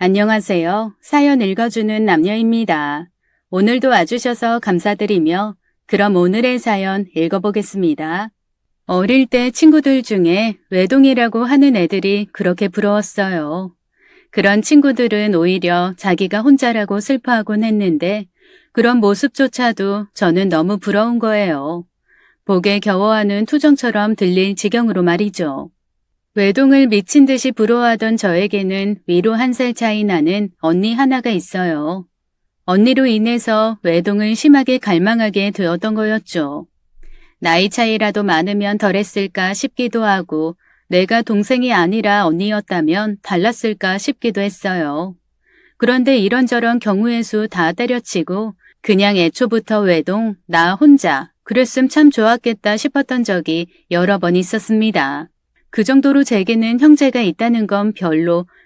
안녕하세요. 사연 읽어주는 남녀입니다. 오늘도 와주셔서 감사드리며 그럼 오늘의 사연 읽어보겠습니다. 어릴 때 친구들 중에 외동이라고 하는 애들이 그렇게 부러웠어요. 그런 친구들은 오히려 자기가 혼자라고 슬퍼하곤 했는데 그런 모습조차도 저는 너무 부러운 거예요. 복에 겨워하는 투정처럼 들릴 지경으로 말이죠. 외동을 미친 듯이 부러워하던 저에게는 위로 1살 차이 나는 언니 하나가 있어요. 언니로 인해서 외동을 심하게 갈망하게 되었던 거였죠. 나이 차이라도 많으면 덜했을까 싶기도 하고 내가 동생이 아니라 언니였다면 달랐을까 싶기도 했어요. 그런데 이런저런 경우의 수 다 때려치고 그냥 애초부터 외동, 나 혼자 그랬음 참 좋았겠다 싶었던 적이 여러 번 있었습니다. 그 정도로 제게는 형제가 있다는 건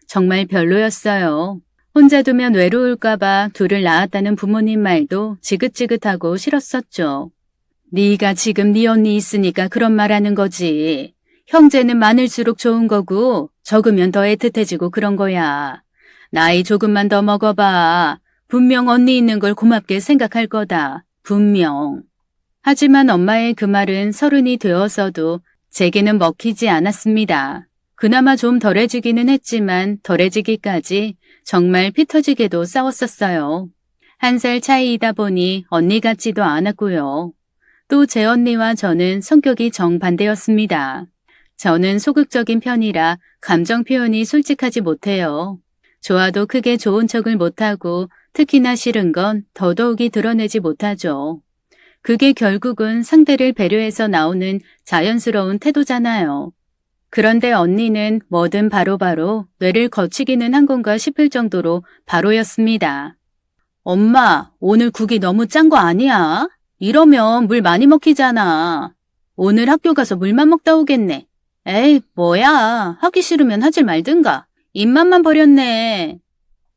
정말 별로였어요. 혼자 두면 외로울까봐 둘을 낳았다는 부모님 말도 지긋지긋하고 싫었었죠. 네가 지금 네 언니 있으니까 그런 말 하는 거지. 형제는 많을수록 좋은 거고 적으면 더 애틋해지고 그런 거야. 나이 조금만 더 먹어봐. 분명 언니 있는 걸 고맙게 생각할 거다. 분명. 하지만 엄마의 그 말은 30이 되어서도 제게는 먹히지 않았습니다. 그나마 좀 덜해지기는 했지만 덜해지기까지 정말 피 터지게도 싸웠었어요. 1살 차이이다 보니 언니 같지도 않았고요. 또 제 언니와 저는 성격이 정반대였습니다. 저는 소극적인 편이라 감정 표현이 솔직하지 못해요. 좋아도 크게 좋은 척을 못하고 특히나 싫은 건 더더욱이 드러내지 못하죠. 그게 결국은 상대를 배려해서 나오는 자연스러운 태도잖아요. 그런데 언니는 뭐든 바로바로 뇌를 거치기는 한 건가 싶을 정도로 바로였습니다. 엄마, 오늘 국이 너무 짠 거 아니야? 이러면 물 많이 먹히잖아. 오늘 학교 가서 물만 먹다 오겠네. 에이, 뭐야. 하기 싫으면 하질 말든가. 입맛만 버렸네.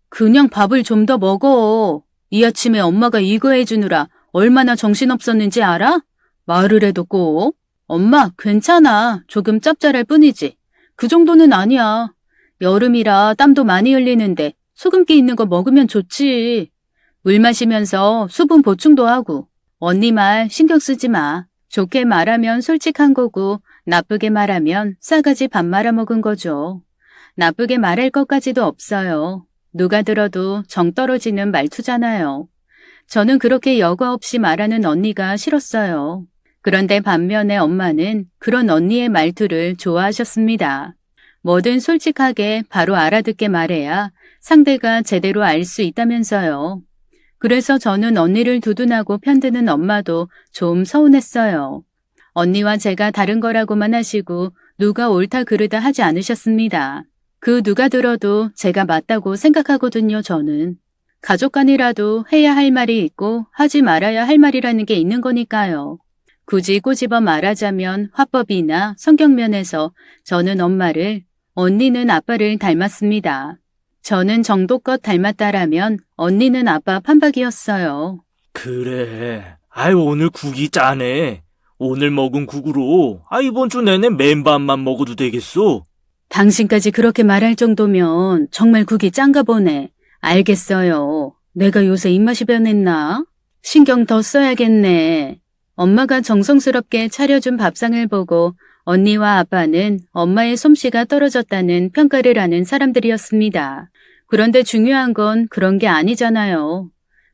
그냥 밥을 좀 더 먹어. 이 아침에 엄마가 이거 해주느라 얼마나 정신없었는지 알아? 말을 해도 꼭. 엄마, 괜찮아. 조금 짭짤할 뿐이지. 그 정도는 아니야. 여름이라 땀도 많이 흘리는데 소금기 있는 거 먹으면 좋지. 물 마시면서 수분 보충도 하고. 언니 말 신경 쓰지 마. 좋게 말하면 솔직한 거고 나쁘게 말하면 싸가지 밥 말아먹은 거죠. 나쁘게 말할 것까지도 없어요. 누가 들어도 정 떨어지는 말투잖아요. 저는 그렇게 여과 없이 말하는 언니가 싫었어요. 그런데 반면에 엄마는 그런 언니의 말투를 좋아하셨습니다. 뭐든 솔직하게 바로 알아듣게 말해야 상대가 제대로 알 수 있다면서요. 그래서 저는 언니를 두둔하고 편드는 엄마도 좀 서운했어요. 언니와 제가 다른 거라고만 하시고 누가 옳다 그르다 하지 않으셨습니다. 그 누가 들어도 제가 맞다고 생각하거든요, 저는. 가족 간이라도 해야 할 말이 있고 하지 말아야 할 말이라는 게 있는 거니까요. 굳이 꼬집어 말하자면 화법이나 성격면에서 저는 엄마를, 언니는 아빠를 닮았습니다. 저는 정도껏 닮았다라면 언니는 아빠 판박이었어요. 그래. 오늘 국이 짜네. 오늘 먹은 국으로 이번 주 내내 맨밥만 먹어도 되겠어. 당신까지 그렇게 말할 정도면 정말 국이 짠가 보네. 알겠어요. 내가 요새 입맛이 변했나? 신경 더 써야겠네. 엄마가 정성스럽게 차려준 밥상을 보고 언니와 아빠는 엄마의 솜씨가 떨어졌다는 평가를 하는 사람들이었습니다. 그런데 중요한 건 그런 게 아니잖아요.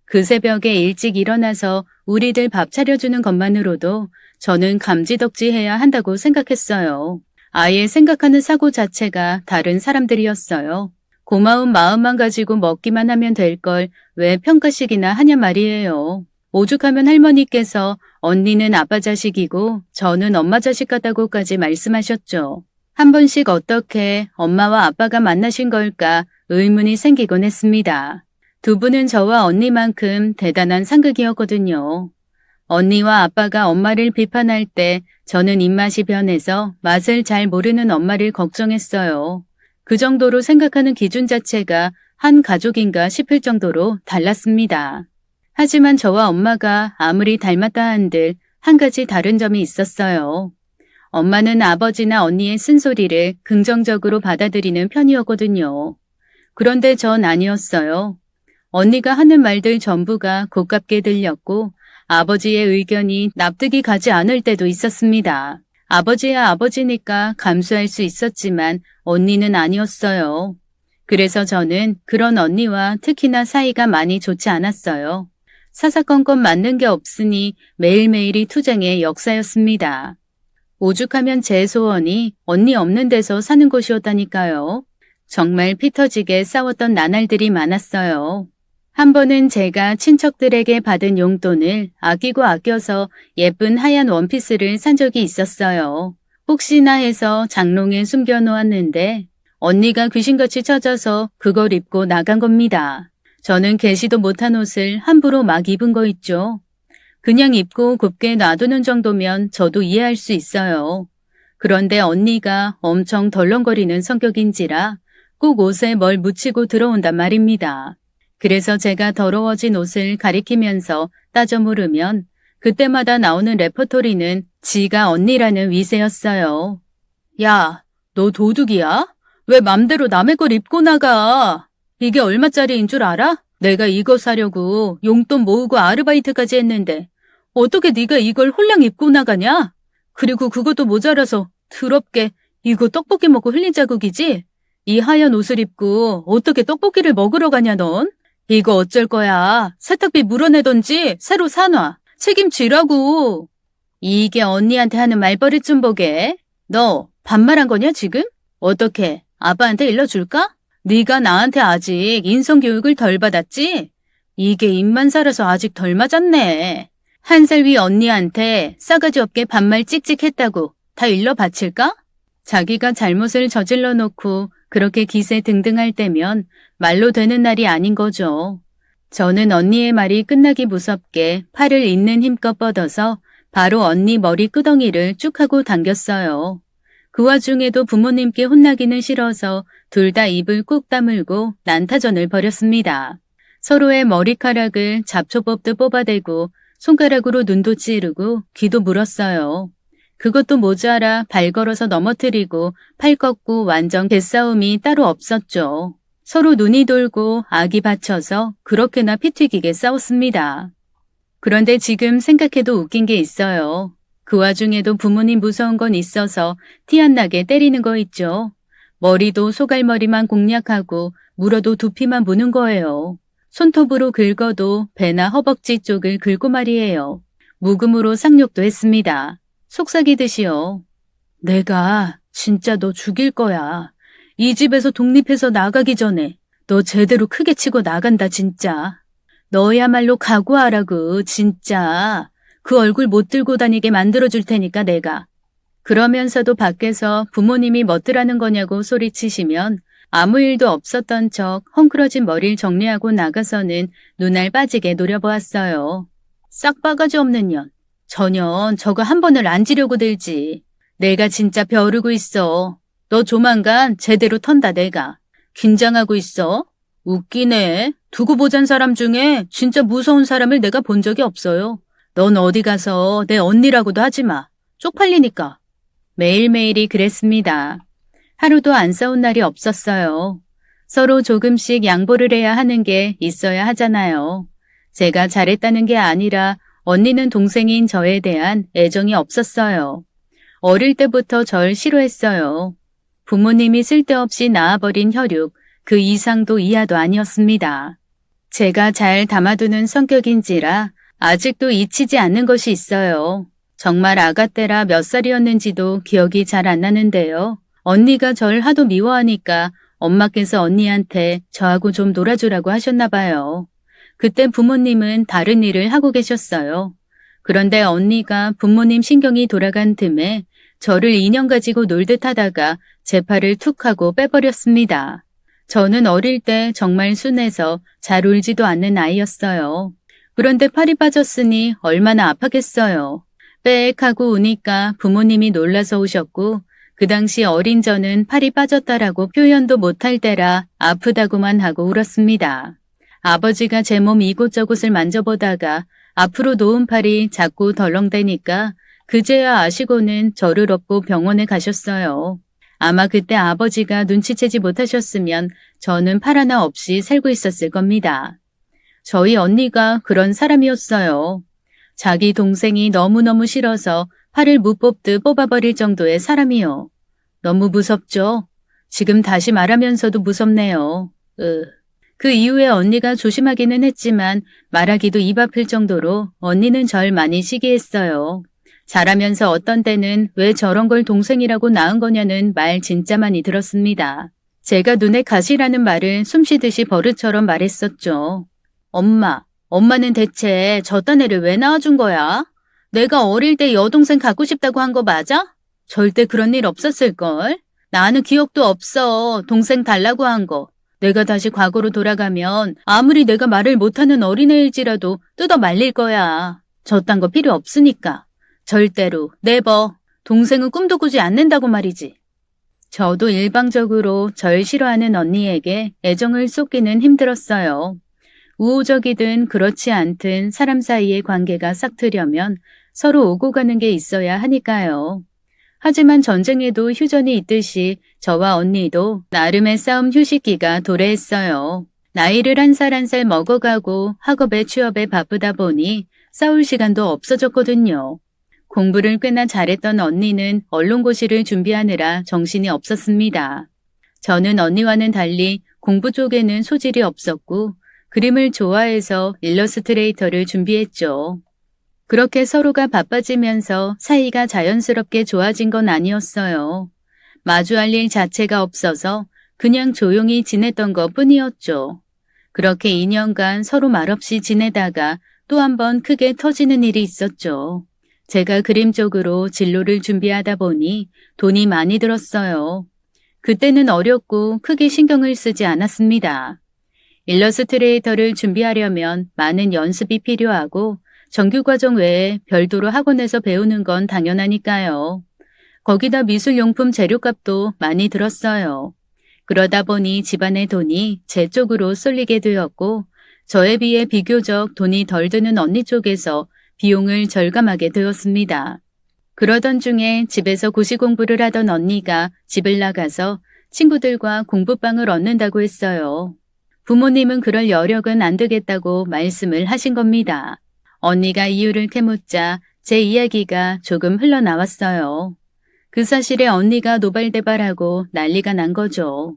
그 새벽에 일찍 일어나서 우리들 밥 차려주는 것만으로도 저는 감지덕지해야 한다고 생각했어요. 아예 생각하는 사고 자체가 다른 사람들이었어요. 고마운 마음만 가지고 먹기만 하면 될 걸 왜 평가식이나 하냐 말이에요. 오죽하면 할머니께서 언니는 아빠 자식이고 저는 엄마 자식 같다고까지 말씀하셨죠. 한 번씩 어떻게 엄마와 아빠가 만나신 걸까 의문이 생기곤 했습니다. 두 분은 저와 언니만큼 대단한 상극이었거든요. 언니와 아빠가 엄마를 비판할 때 저는 입맛이 변해서 맛을 잘 모르는 엄마를 걱정했어요. 그 정도로 생각하는 기준 자체가 한 가족인가 싶을 정도로 달랐습니다. 하지만 저와 엄마가 아무리 닮았다 한들 한 가지 다른 점이 있었어요. 엄마는 아버지나 언니의 쓴소리를 긍정적으로 받아들이는 편이었거든요. 그런데 전 아니었어요. 언니가 하는 말들 전부가 고깝게 들렸고 아버지의 의견이 납득이 가지 않을 때도 있었습니다. 아버지야 아버지니까 감수할 수 있었지만 언니는 아니었어요. 그래서 저는 그런 언니와 특히나 사이가 많이 좋지 않았어요. 사사건건 맞는 게 없으니 매일매일이 투쟁의 역사였습니다. 오죽하면 제 소원이 언니 없는 데서 사는 곳이었다니까요. 정말 피 터지게 싸웠던 나날들이 많았어요. 한 번은 제가 친척들에게 받은 용돈을 아끼고 아껴서 예쁜 하얀 원피스를 산 적이 있었어요. 혹시나 해서 장롱에 숨겨놓았는데 언니가 귀신같이 찾아서 그걸 입고 나간 겁니다. 저는 개시도 못한 옷을 함부로 막 입은 거 있죠. 그냥 입고 곱게 놔두는 정도면 저도 이해할 수 있어요. 그런데 언니가 엄청 덜렁거리는 성격인지라 꼭 옷에 뭘 묻히고 들어온단 말입니다. 그래서 제가 더러워진 옷을 가리키면서 따져 물으면 그때마다 나오는 레퍼토리는 지가 언니라는 위세였어요. 야, 너 도둑이야? 왜 맘대로 남의 걸 입고 나가? 이게 얼마짜리인 줄 알아? 내가 이거 사려고 용돈 모으고 아르바이트까지 했는데 어떻게 네가 이걸 홀랑 입고 나가냐? 그리고 그것도 모자라서 더럽게 이거 떡볶이 먹고 흘린 자국이지? 이 하얀 옷을 입고 어떻게 떡볶이를 먹으러 가냐 넌? 이거 어쩔 거야. 세탁비 물어내던지 새로 사놔. 책임지라고. 이게 언니한테 하는 말버릇 좀 보게. 너 반말한 거냐 지금? 어떻게 아빠한테 일러줄까? 네가 나한테 아직 인성교육을 덜 받았지? 이게 입만 살아서 아직 덜 맞았네. 한 살 위 언니한테 싸가지 없게 반말 찍찍했다고 다 일러 바칠까? 자기가 잘못을 저질러 놓고 그렇게 기세 등등할 때면 말로 되는 날이 아닌 거죠. 저는 언니의 말이 끝나기 무섭게 팔을 있는 힘껏 뻗어서 바로 언니 머리 끄덩이를 쭉 하고 당겼어요. 그 와중에도 부모님께 혼나기는 싫어서 둘 다 입을 꾹 다물고 난타전을 벌였습니다. 서로의 머리카락을 잡초 뽑듯 뽑아대고 손가락으로 눈도 찌르고 귀도 물었어요. 그것도 모자라 발 걸어서 넘어뜨리고 팔 꺾고 완전 개싸움이 따로 없었죠. 서로 눈이 돌고 악이 받쳐서 그렇게나 피 튀기게 싸웠습니다. 그런데 지금 생각해도 웃긴 게 있어요. 그 와중에도 부모님 무서운 건 있어서 티 안 나게 때리는 거 있죠. 머리도 소갈머리만 공략하고 물어도 두피만 무는 거예요. 손톱으로 긁어도 배나 허벅지 쪽을 긁고 말이에요. 묵음으로 쌍욕도 했습니다. 속삭이듯이요. 내가 진짜 너 죽일 거야. 이 집에서 독립해서 나가기 전에 너 제대로 크게 치고 나간다 진짜. 너야말로 각오하라고 진짜. 그 얼굴 못 들고 다니게 만들어줄 테니까 내가. 그러면서도 밖에서 부모님이 멋들하는 거냐고 소리치시면 아무 일도 없었던 척 헝클어진 머리를 정리하고 나가서는 눈알 빠지게 노려보았어요. 싹 바가지 없는 년. 저년 저거 한 번을 앉으려고 들지. 내가 진짜 벼르고 있어. 너 조만간 제대로 턴다 내가. 긴장하고 있어. 웃기네. 두고 보잔 사람 중에 진짜 무서운 사람을 내가 본 적이 없어요. 넌 어디 가서 내 언니라고도 하지 마. 쪽팔리니까. 매일매일이 그랬습니다. 하루도 안 싸운 날이 없었어요. 서로 조금씩 양보를 해야 하는 게 있어야 하잖아요. 제가 잘했다는 게 아니라 언니는 동생인 저에 대한 애정이 없었어요. 어릴 때부터 절 싫어했어요. 부모님이 쓸데없이 낳아버린 혈육, 그 이상도 이하도 아니었습니다. 제가 잘 담아두는 성격인지라 아직도 잊히지 않는 것이 있어요. 정말 아가 때라 몇 살이었는지도 기억이 잘 안 나는데요. 언니가 절 하도 미워하니까 엄마께서 언니한테 저하고 좀 놀아주라고 하셨나 봐요. 그때 부모님은 다른 일을 하고 계셨어요. 그런데 언니가 부모님 신경이 돌아간 틈에 저를 인형 가지고 놀듯 하다가 제 팔을 툭 하고 빼버렸습니다. 저는 어릴 때 정말 순해서 잘 울지도 않는 아이였어요. 그런데 팔이 빠졌으니 얼마나 아팠겠어요. 빽 하고 우니까 부모님이 놀라서 오셨고 그 당시 어린 저는 팔이 빠졌다라고 표현도 못할 때라 아프다고만 하고 울었습니다. 아버지가 제 몸 이곳저곳을 만져보다가 앞으로 놓은 팔이 자꾸 덜렁대니까 그제야 아시고는 저를 업고 병원에 가셨어요. 아마 그때 아버지가 눈치채지 못하셨으면 저는 팔 하나 없이 살고 있었을 겁니다. 저희 언니가 그런 사람이었어요. 자기 동생이 너무너무 싫어서 팔을 못 뽑듯 뽑아버릴 정도의 사람이요. 너무 무섭죠? 지금 다시 말하면서도 무섭네요. 그 이후에 언니가 조심하기는 했지만 말하기도 입 아플 정도로 언니는 절 많이 시기했어요. 자라면서 어떤 때는 왜 저런 걸 동생이라고 낳은 거냐는 말 진짜 많이 들었습니다. 제가 눈에 가시라는 말을 숨쉬듯이 버릇처럼 말했었죠. 엄마는 대체 저딴 애를 왜 낳아준 거야? 내가 어릴 때 여동생 갖고 싶다고 한 거 맞아? 절대 그런 일 없었을걸? 나는 기억도 없어. 동생 달라고 한 거. 내가 다시 과거로 돌아가면 아무리 내가 말을 못하는 어린애일지라도 뜯어 말릴 거야. 저딴 거 필요 없으니까. 절대로, 네버. 동생은 꿈도 꾸지 않는다고 말이지. 저도 일방적으로 절 싫어하는 언니에게 애정을 쏟기는 힘들었어요. 우호적이든 그렇지 않든 사람 사이의 관계가 싹 트려면 서로 오고 가는 게 있어야 하니까요. 하지만 전쟁에도 휴전이 있듯이 저와 언니도 나름의 싸움 휴식기가 도래했어요. 나이를 한 살 한 살 먹어가고 학업에 취업에 바쁘다 보니 싸울 시간도 없어졌거든요. 공부를 꽤나 잘했던 언니는 언론고시를 준비하느라 정신이 없었습니다. 저는 언니와는 달리 공부 쪽에는 소질이 없었고 그림을 좋아해서 일러스트레이터를 준비했죠. 그렇게 서로가 바빠지면서 사이가 자연스럽게 좋아진 건 아니었어요. 마주할 일 자체가 없어서 그냥 조용히 지냈던 것 뿐이었죠. 그렇게 2년간 서로 말없이 지내다가 또 한 번 크게 터지는 일이 있었죠. 제가 그림 쪽으로 진로를 준비하다 보니 돈이 많이 들었어요. 그때는 어렸고 크게 신경을 쓰지 않았습니다. 일러스트레이터를 준비하려면 많은 연습이 필요하고 정규과정 외에 별도로 학원에서 배우는 건 당연하니까요. 거기다 미술용품 재료값도 많이 들었어요. 그러다 보니 집안의 돈이 제 쪽으로 쏠리게 되었고 저에 비해 비교적 돈이 덜 드는 언니 쪽에서 비용을 절감하게 되었습니다. 그러던 중에 집에서 고시 공부를 하던 언니가 집을 나가서 친구들과 공부방을 얻는다고 했어요. 부모님은 그럴 여력은 안 되겠다고 말씀을 하신 겁니다. 언니가 이유를 캐묻자 제 이야기가 조금 흘러나왔어요. 그 사실에 언니가 노발대발하고 난리가 난 거죠.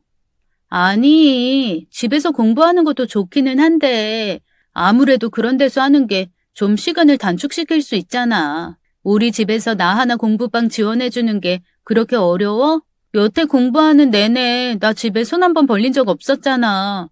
아니, 집에서 공부하는 것도 좋기는 한데 아무래도 그런 데서 하는 게 좀 시간을 단축시킬 수 있잖아. 우리 집에서 나 하나 공부방 지원해주는 게 그렇게 어려워? 여태 공부하는 내내 나 집에 손 한 번 벌린 적 없었잖아.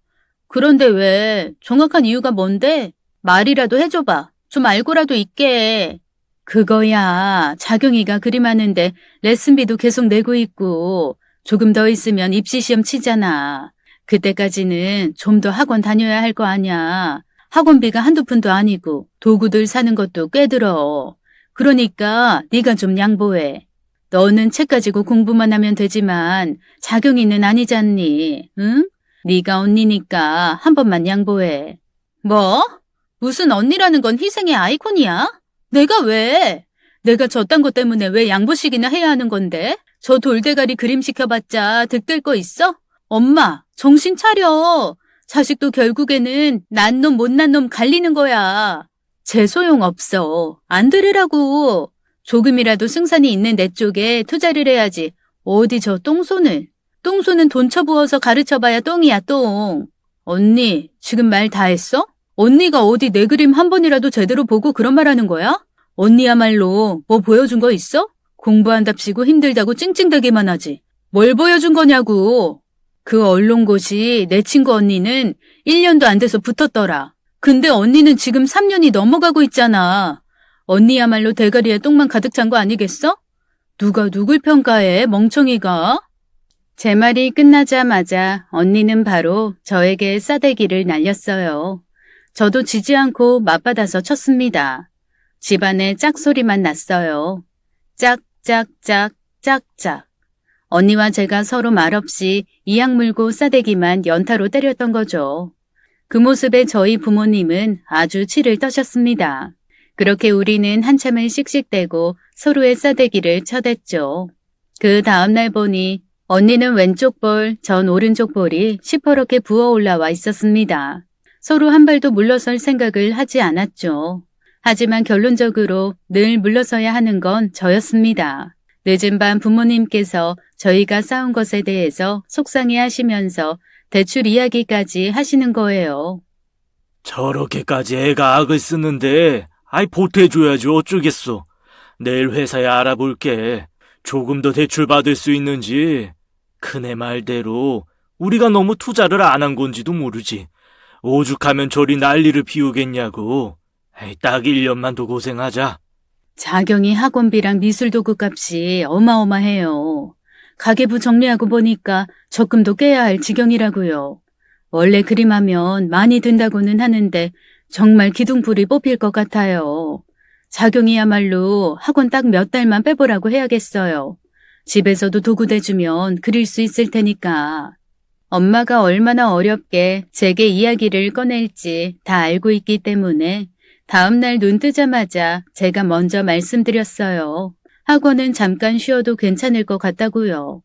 그런데 왜? 정확한 이유가 뭔데? 말이라도 해줘봐. 좀 알고라도 있게. 그거야. 자경이가 그리 많은데 레슨비도 계속 내고 있고 조금 더 있으면 입시시험 치잖아. 그때까지는 좀 더 학원 다녀야 할 거 아냐. 학원비가 한두 푼도 아니고 도구들 사는 것도 꽤 들어. 그러니까 네가 좀 양보해. 너는 책 가지고 공부만 하면 되지만 자경이는 아니잖니. 응? 네가 언니니까 한 번만 양보해. 뭐? 무슨 언니라는 건 희생의 아이콘이야? 내가 왜? 내가 저딴 것 때문에 왜 양보식이나 해야 하는 건데? 저 돌대가리 그림 시켜봤자 득될 거 있어? 엄마, 정신 차려. 자식도 결국에는 난 놈 못난 놈 갈리는 거야. 제 소용없어. 안 들으라고. 조금이라도 승산이 있는 내 쪽에 투자를 해야지. 어디 저 똥손을. 똥손은 돈 쳐부어서 가르쳐봐야 똥이야 똥. 언니, 지금 말 다 했어? 언니가 어디 내 그림 한 번이라도 제대로 보고 그런 말 하는 거야? 언니야말로 뭐 보여준 거 있어? 공부한답시고 힘들다고 찡찡대기만 하지. 뭘 보여준 거냐고. 그 언론고시 내 친구 언니는 1년도 안 돼서 붙었더라. 근데 언니는 지금 3년이 넘어가고 있잖아. 언니야말로 대가리에 똥만 가득 찬 거 아니겠어? 누가 누굴 평가해, 멍청이가? 제 말이 끝나자마자 언니는 바로 저에게 싸대기를 날렸어요. 저도 지지 않고 맞받아서 쳤습니다. 집안에 짝소리만 났어요. 짝짝짝 짝짝. 언니와 제가 서로 말없이 이악 물고 싸대기만 연타로 때렸던 거죠. 그 모습에 저희 부모님은 아주 치를 떠셨습니다. 그렇게 우리는 한참을 씩씩대고 서로의 싸대기를 쳐댔죠. 그 다음날 보니 언니는 왼쪽 볼, 전 오른쪽 볼이 시퍼렇게 부어 올라와 있었습니다. 서로 한 발도 물러설 생각을 하지 않았죠. 하지만 결론적으로 늘 물러서야 하는 건 저였습니다. 늦은 밤 부모님께서 저희가 싸운 것에 대해서 속상해 하시면서 대출 이야기까지 하시는 거예요. 저렇게까지 애가 악을 쓰는데, 보태줘야지 어쩌겠어. 내일 회사에 알아볼게. 조금 더 대출 받을 수 있는지. 큰애 말대로 우리가 너무 투자를 안 한 건지도 모르지. 오죽하면 저리 난리를 피우겠냐고. 딱 1년만 더 고생하자. 자경이 학원비랑 미술도구 값이 어마어마해요. 가계부 정리하고 보니까 적금도 깨야 할 지경이라고요. 원래 그림하면 많이 든다고는 하는데 정말 기둥불이 뽑힐 것 같아요. 자경이야말로 학원 딱 몇 달만 빼보라고 해야겠어요. 집에서도 도구 대주면 그릴 수 있을 테니까. 엄마가 얼마나 어렵게 제게 이야기를 꺼낼지 다 알고 있기 때문에 다음날 눈 뜨자마자 제가 먼저 말씀드렸어요. 학원은 잠깐 쉬어도 괜찮을 것 같다고요.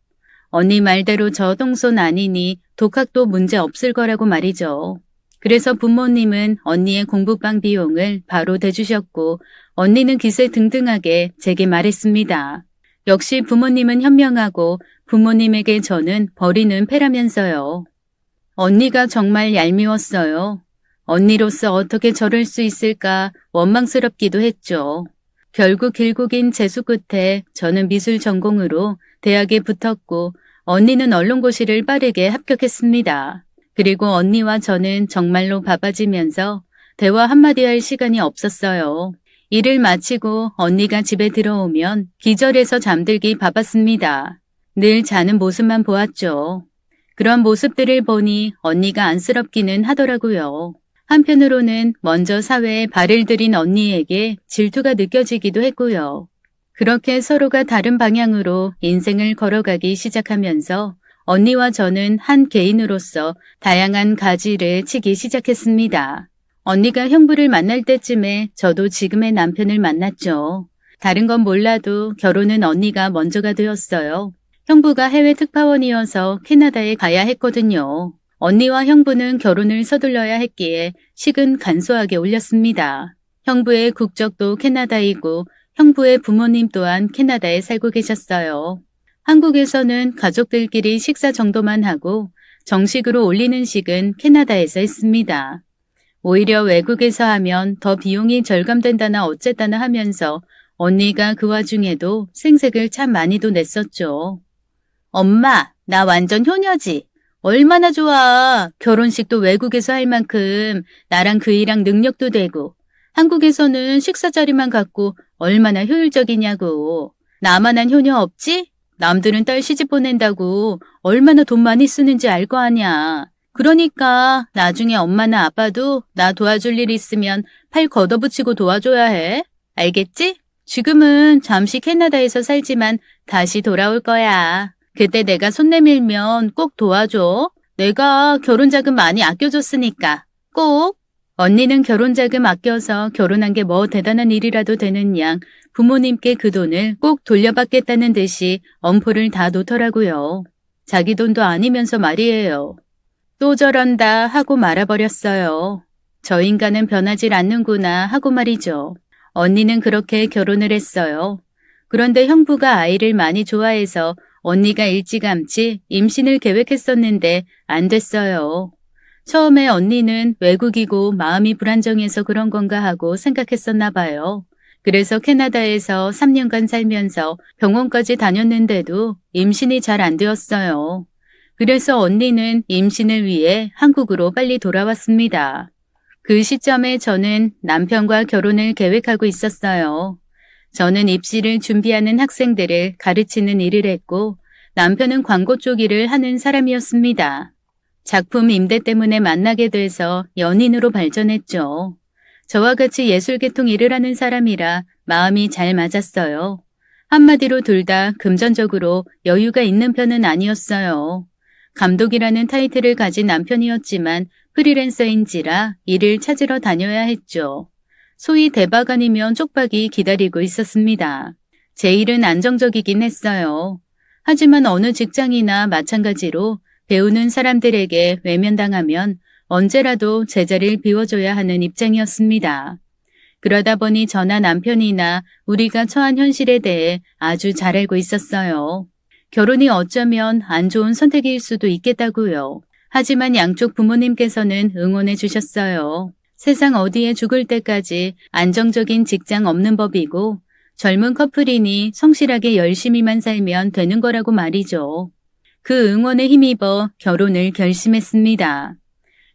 언니 말대로 저 똥손 아니니 독학도 문제 없을 거라고 말이죠. 그래서 부모님은 언니의 공부방 비용을 바로 대주셨고 언니는 기세 등등하게 제게 말했습니다. 역시 부모님은 현명하고 부모님에게 저는 버리는 패라면서요. 언니가 정말 얄미웠어요. 언니로서 어떻게 저럴 수 있을까 원망스럽기도 했죠. 결국 길고 긴 재수 끝에 저는 미술 전공으로 대학에 붙었고 언니는 언론고시를 빠르게 합격했습니다. 그리고 언니와 저는 정말로 바빠지면서 대화 한마디 할 시간이 없었어요. 일을 마치고 언니가 집에 들어오면 기절해서 잠들기 바빴습니다. 늘 자는 모습만 보았죠. 그런 모습들을 보니 언니가 안쓰럽기는 하더라고요. 한편으로는 먼저 사회에 발을 들인 언니에게 질투가 느껴지기도 했고요. 그렇게 서로가 다른 방향으로 인생을 걸어가기 시작하면서 언니와 저는 한 개인으로서 다양한 가지를 치기 시작했습니다. 언니가 형부를 만날 때쯤에 저도 지금의 남편을 만났죠. 다른 건 몰라도 결혼은 언니가 먼저가 되었어요. 형부가 해외 특파원이어서 캐나다에 가야 했거든요. 언니와 형부는 결혼을 서둘러야 했기에 식은 간소하게 올렸습니다. 형부의 국적도 캐나다이고 형부의 부모님 또한 캐나다에 살고 계셨어요. 한국에서는 가족들끼리 식사 정도만 하고 정식으로 올리는 식은 캐나다에서 했습니다. 오히려 외국에서 하면 더 비용이 절감된다나 어쨌다나 하면서 언니가 그 와중에도 생색을 참 많이도 냈었죠. 엄마, 나 완전 효녀지. 얼마나 좋아. 결혼식도 외국에서 할 만큼 나랑 그이랑 능력도 되고 한국에서는 식사 자리만 갖고 얼마나 효율적이냐고. 나만한 효녀 없지? 남들은 딸 시집 보낸다고 얼마나 돈 많이 쓰는지 알 거 아냐. 그러니까 나중에 엄마나 아빠도 나 도와줄 일 있으면 팔 걷어붙이고 도와줘야 해. 알겠지? 지금은 잠시 캐나다에서 살지만 다시 돌아올 거야. 그때 내가 손 내밀면 꼭 도와줘. 내가 결혼자금 많이 아껴줬으니까. 꼭. 언니는 결혼자금 아껴서 결혼한 게 뭐 대단한 일이라도 되는 양 부모님께 그 돈을 꼭 돌려받겠다는 듯이 엄포를 다 놓더라고요. 자기 돈도 아니면서 말이에요. 또 저런다 하고 말아버렸어요. 저 인간은 변하질 않는구나 하고 말이죠. 언니는 그렇게 결혼을 했어요. 그런데 형부가 아이를 많이 좋아해서 언니가 일찌감치 임신을 계획했었는데 안 됐어요. 처음에 언니는 외국이고 마음이 불안정해서 그런 건가 하고 생각했었나 봐요. 그래서 캐나다에서 3년간 살면서 병원까지 다녔는데도 임신이 잘 안 되었어요. 그래서 언니는 임신을 위해 한국으로 빨리 돌아왔습니다. 그 시점에 저는 남편과 결혼을 계획하고 있었어요. 저는 입시를 준비하는 학생들을 가르치는 일을 했고 남편은 광고 쪽 일을 하는 사람이었습니다. 작품 임대 때문에 만나게 돼서 연인으로 발전했죠. 저와 같이 예술계통 일을 하는 사람이라 마음이 잘 맞았어요. 한마디로 둘 다 금전적으로 여유가 있는 편은 아니었어요. 감독이라는 타이틀을 가진 남편이었지만 프리랜서인지라 일을 찾으러 다녀야 했죠. 소위 대박 아니면 쪽박이 기다리고 있었습니다. 제 일은 안정적이긴 했어요. 하지만 어느 직장이나 마찬가지로 배우는 사람들에게 외면당하면 언제라도 제자리를 비워줘야 하는 입장이었습니다. 그러다 보니 저나 남편이나 우리가 처한 현실에 대해 아주 잘 알고 있었어요. 결혼이 어쩌면 안 좋은 선택일 수도 있겠다고요. 하지만 양쪽 부모님께서는 응원해 주셨어요. 세상 어디에 죽을 때까지 안정적인 직장 없는 법이고 젊은 커플이니 성실하게 열심히만 살면 되는 거라고 말이죠. 그 응원에 힘입어 결혼을 결심했습니다.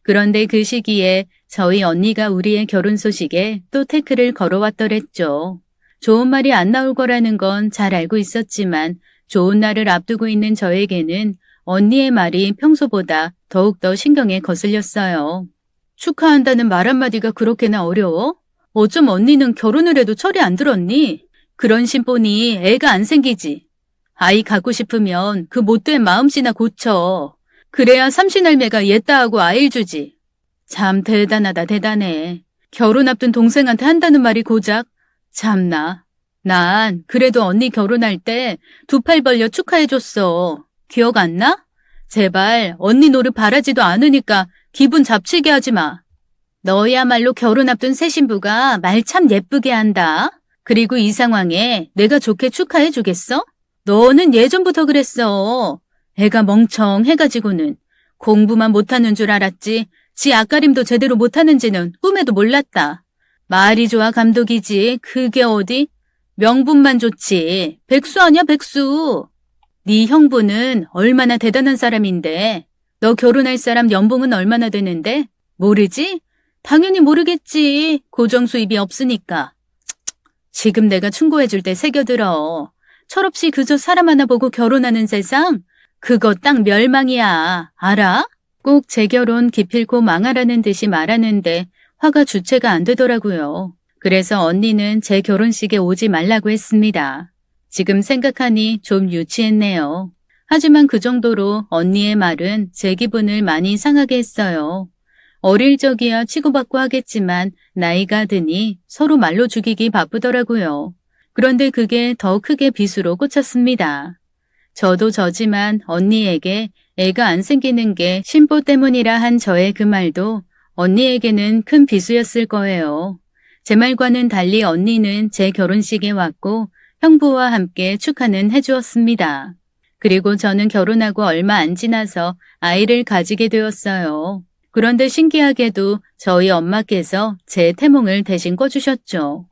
그런데 그 시기에 저희 언니가 우리의 결혼 소식에 또 태클을 걸어왔더랬죠. 좋은 말이 안 나올 거라는 건 잘 알고 있었지만 좋은 날을 앞두고 있는 저에게는 언니의 말이 평소보다 더욱더 신경에 거슬렸어요. 축하한다는 말 한마디가 그렇게나 어려워? 어쩜 언니는 결혼을 해도 철이 안 들었니? 그런 심보니 애가 안 생기지. 아이 갖고 싶으면 그 못된 마음씨나 고쳐. 그래야 삼신할매가 옛다하고 아이를 주지. 참 대단하다 대단해. 결혼 앞둔 동생한테 한다는 말이 고작. 참나. 난 그래도 언니 결혼할 때 두 팔 벌려 축하해줬어. 기억 안 나? 제발 언니 노릇 바라지도 않으니까 기분 잡치게 하지 마. 너야말로 결혼 앞둔 새 신부가 말 참 예쁘게 한다. 그리고 이 상황에 내가 좋게 축하해 주겠어? 너는 예전부터 그랬어. 애가 멍청해가지고는 공부만 못하는 줄 알았지. 지 앞가림도 제대로 못하는지는 꿈에도 몰랐다. 말이 좋아 감독이지. 그게 어디? 명분만 좋지. 백수 아니야 백수. 네 형부는 얼마나 대단한 사람인데 너 결혼할 사람 연봉은 얼마나 되는데? 모르지? 당연히 모르겠지. 고정 수입이 없으니까. 지금 내가 충고해줄 때 새겨들어. 철없이 그저 사람 하나 보고 결혼하는 세상? 그거 딱 멸망이야. 알아? 꼭 제 결혼 기필코 망하라는 듯이 말하는데 화가 주체가 안 되더라고요. 그래서 언니는 제 결혼식에 오지 말라고 했습니다. 지금 생각하니 좀 유치했네요. 하지만 그 정도로 언니의 말은 제 기분을 많이 상하게 했어요. 어릴 적이야 치고받고 하겠지만 나이가 드니 서로 말로 죽이기 바쁘더라고요. 그런데 그게 더 크게 비수로 꽂혔습니다. 저도 저지만 언니에게 애가 안 생기는 게 신보 때문이라 한 저의 그 말도 언니에게는 큰 비수였을 거예요. 제 말과는 달리 언니는 제 결혼식에 왔고 형부와 함께 축하는 해주었습니다. 그리고 저는 결혼하고 얼마 안 지나서 아이를 가지게 되었어요. 그런데 신기하게도 저희 엄마께서 제 태몽을 대신 꿔주셨죠.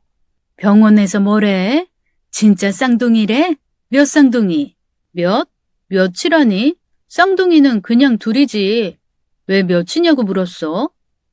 병원에서 뭐래? 진짜 쌍둥이래? 몇 쌍둥이? 몇? 몇이라니? 쌍둥이는 그냥 둘이지. 왜 몇이냐고 물었어?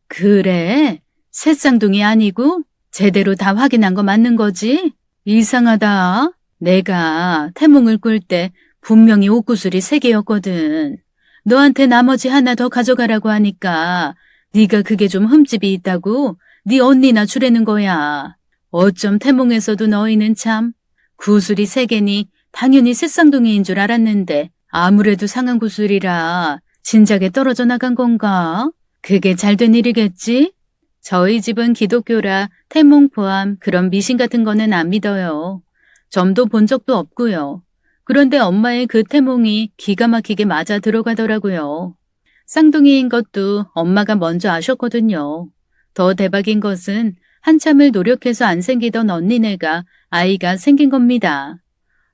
그래? 새 쌍둥이 아니고? 제대로 다 확인한 거 맞는 거지? 이상하다. 내가 태몽을 꿀 때 분명히 옷구슬이 3개였거든. 너한테 나머지 하나 더 가져가라고 하니까 네가 그게 좀 흠집이 있다고 네 언니나 주라는 거야. 어쩜 태몽에서도 너희는 참 구슬이 3개니 당연히 새쌍둥이인 줄 알았는데 아무래도 상한 구슬이라 진작에 떨어져 나간 건가? 그게 잘된 일이겠지? 저희 집은 기독교라 태몽 포함 그런 미신 같은 거는 안 믿어요. 점도 본 적도 없고요. 그런데 엄마의 그 태몽이 기가 막히게 맞아 들어가더라고요. 쌍둥이인 것도 엄마가 먼저 아셨거든요. 더 대박인 것은 한참을 노력해서 안 생기던 언니네가 아이가 생긴 겁니다.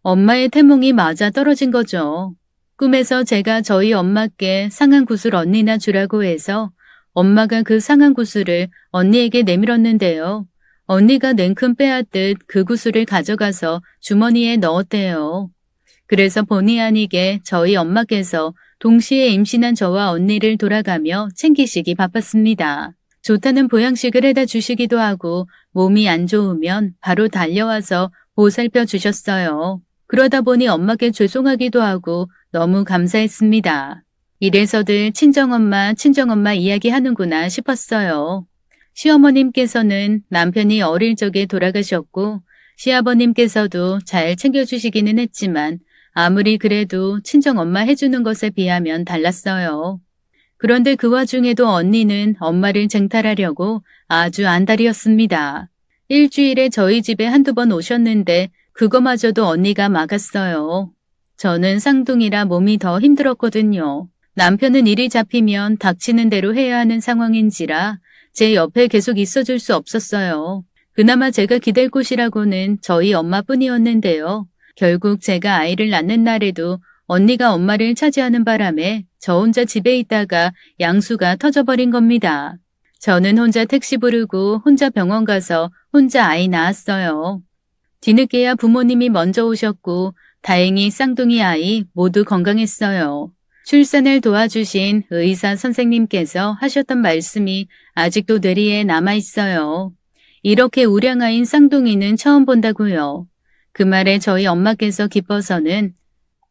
엄마의 태몽이 맞아 떨어진 거죠. 꿈에서 제가 저희 엄마께 상한 구슬 언니나 주라고 해서 엄마가 그 상한 구슬을 언니에게 내밀었는데요. 언니가 냉큼 빼앗듯 그 구슬을 가져가서 주머니에 넣었대요. 그래서 본의 아니게 저희 엄마께서 동시에 임신한 저와 언니를 돌아가며 챙기시기 바빴습니다. 좋다는 보양식을 해다 주시기도 하고 몸이 안 좋으면 바로 달려와서 보살펴 주셨어요. 그러다 보니 엄마께 죄송하기도 하고 너무 감사했습니다. 이래서들 친정엄마 이야기하는구나 싶었어요. 시어머님께서는 남편이 어릴 적에 돌아가셨고 시아버님께서도 잘 챙겨주시기는 했지만 아무리 그래도 친정엄마 해주는 것에 비하면 달랐어요. 그런데 그 와중에도 언니는 엄마를 쟁탈하려고 아주 안달이었습니다. 일주일에 저희 집에 한두 번 오셨는데 그거마저도 언니가 막았어요. 저는 쌍둥이라 몸이 더 힘들었거든요. 남편은 일이 잡히면 닥치는 대로 해야 하는 상황인지라 제 옆에 계속 있어줄 수 없었어요. 그나마 제가 기댈 곳이라고는 저희 엄마뿐이었는데요. 결국 제가 아이를 낳는 날에도 언니가 엄마를 차지하는 바람에 저 혼자 집에 있다가 양수가 터져버린 겁니다. 저는 혼자 택시 부르고 혼자 병원 가서 혼자 아이 낳았어요. 뒤늦게야 부모님이 먼저 오셨고 다행히 쌍둥이 아이 모두 건강했어요. 출산을 도와주신 의사 선생님께서 하셨던 말씀이 아직도 뇌리에 남아있어요. 이렇게 우량아인 쌍둥이는 처음 본다고요. 그 말에 저희 엄마께서 기뻐서는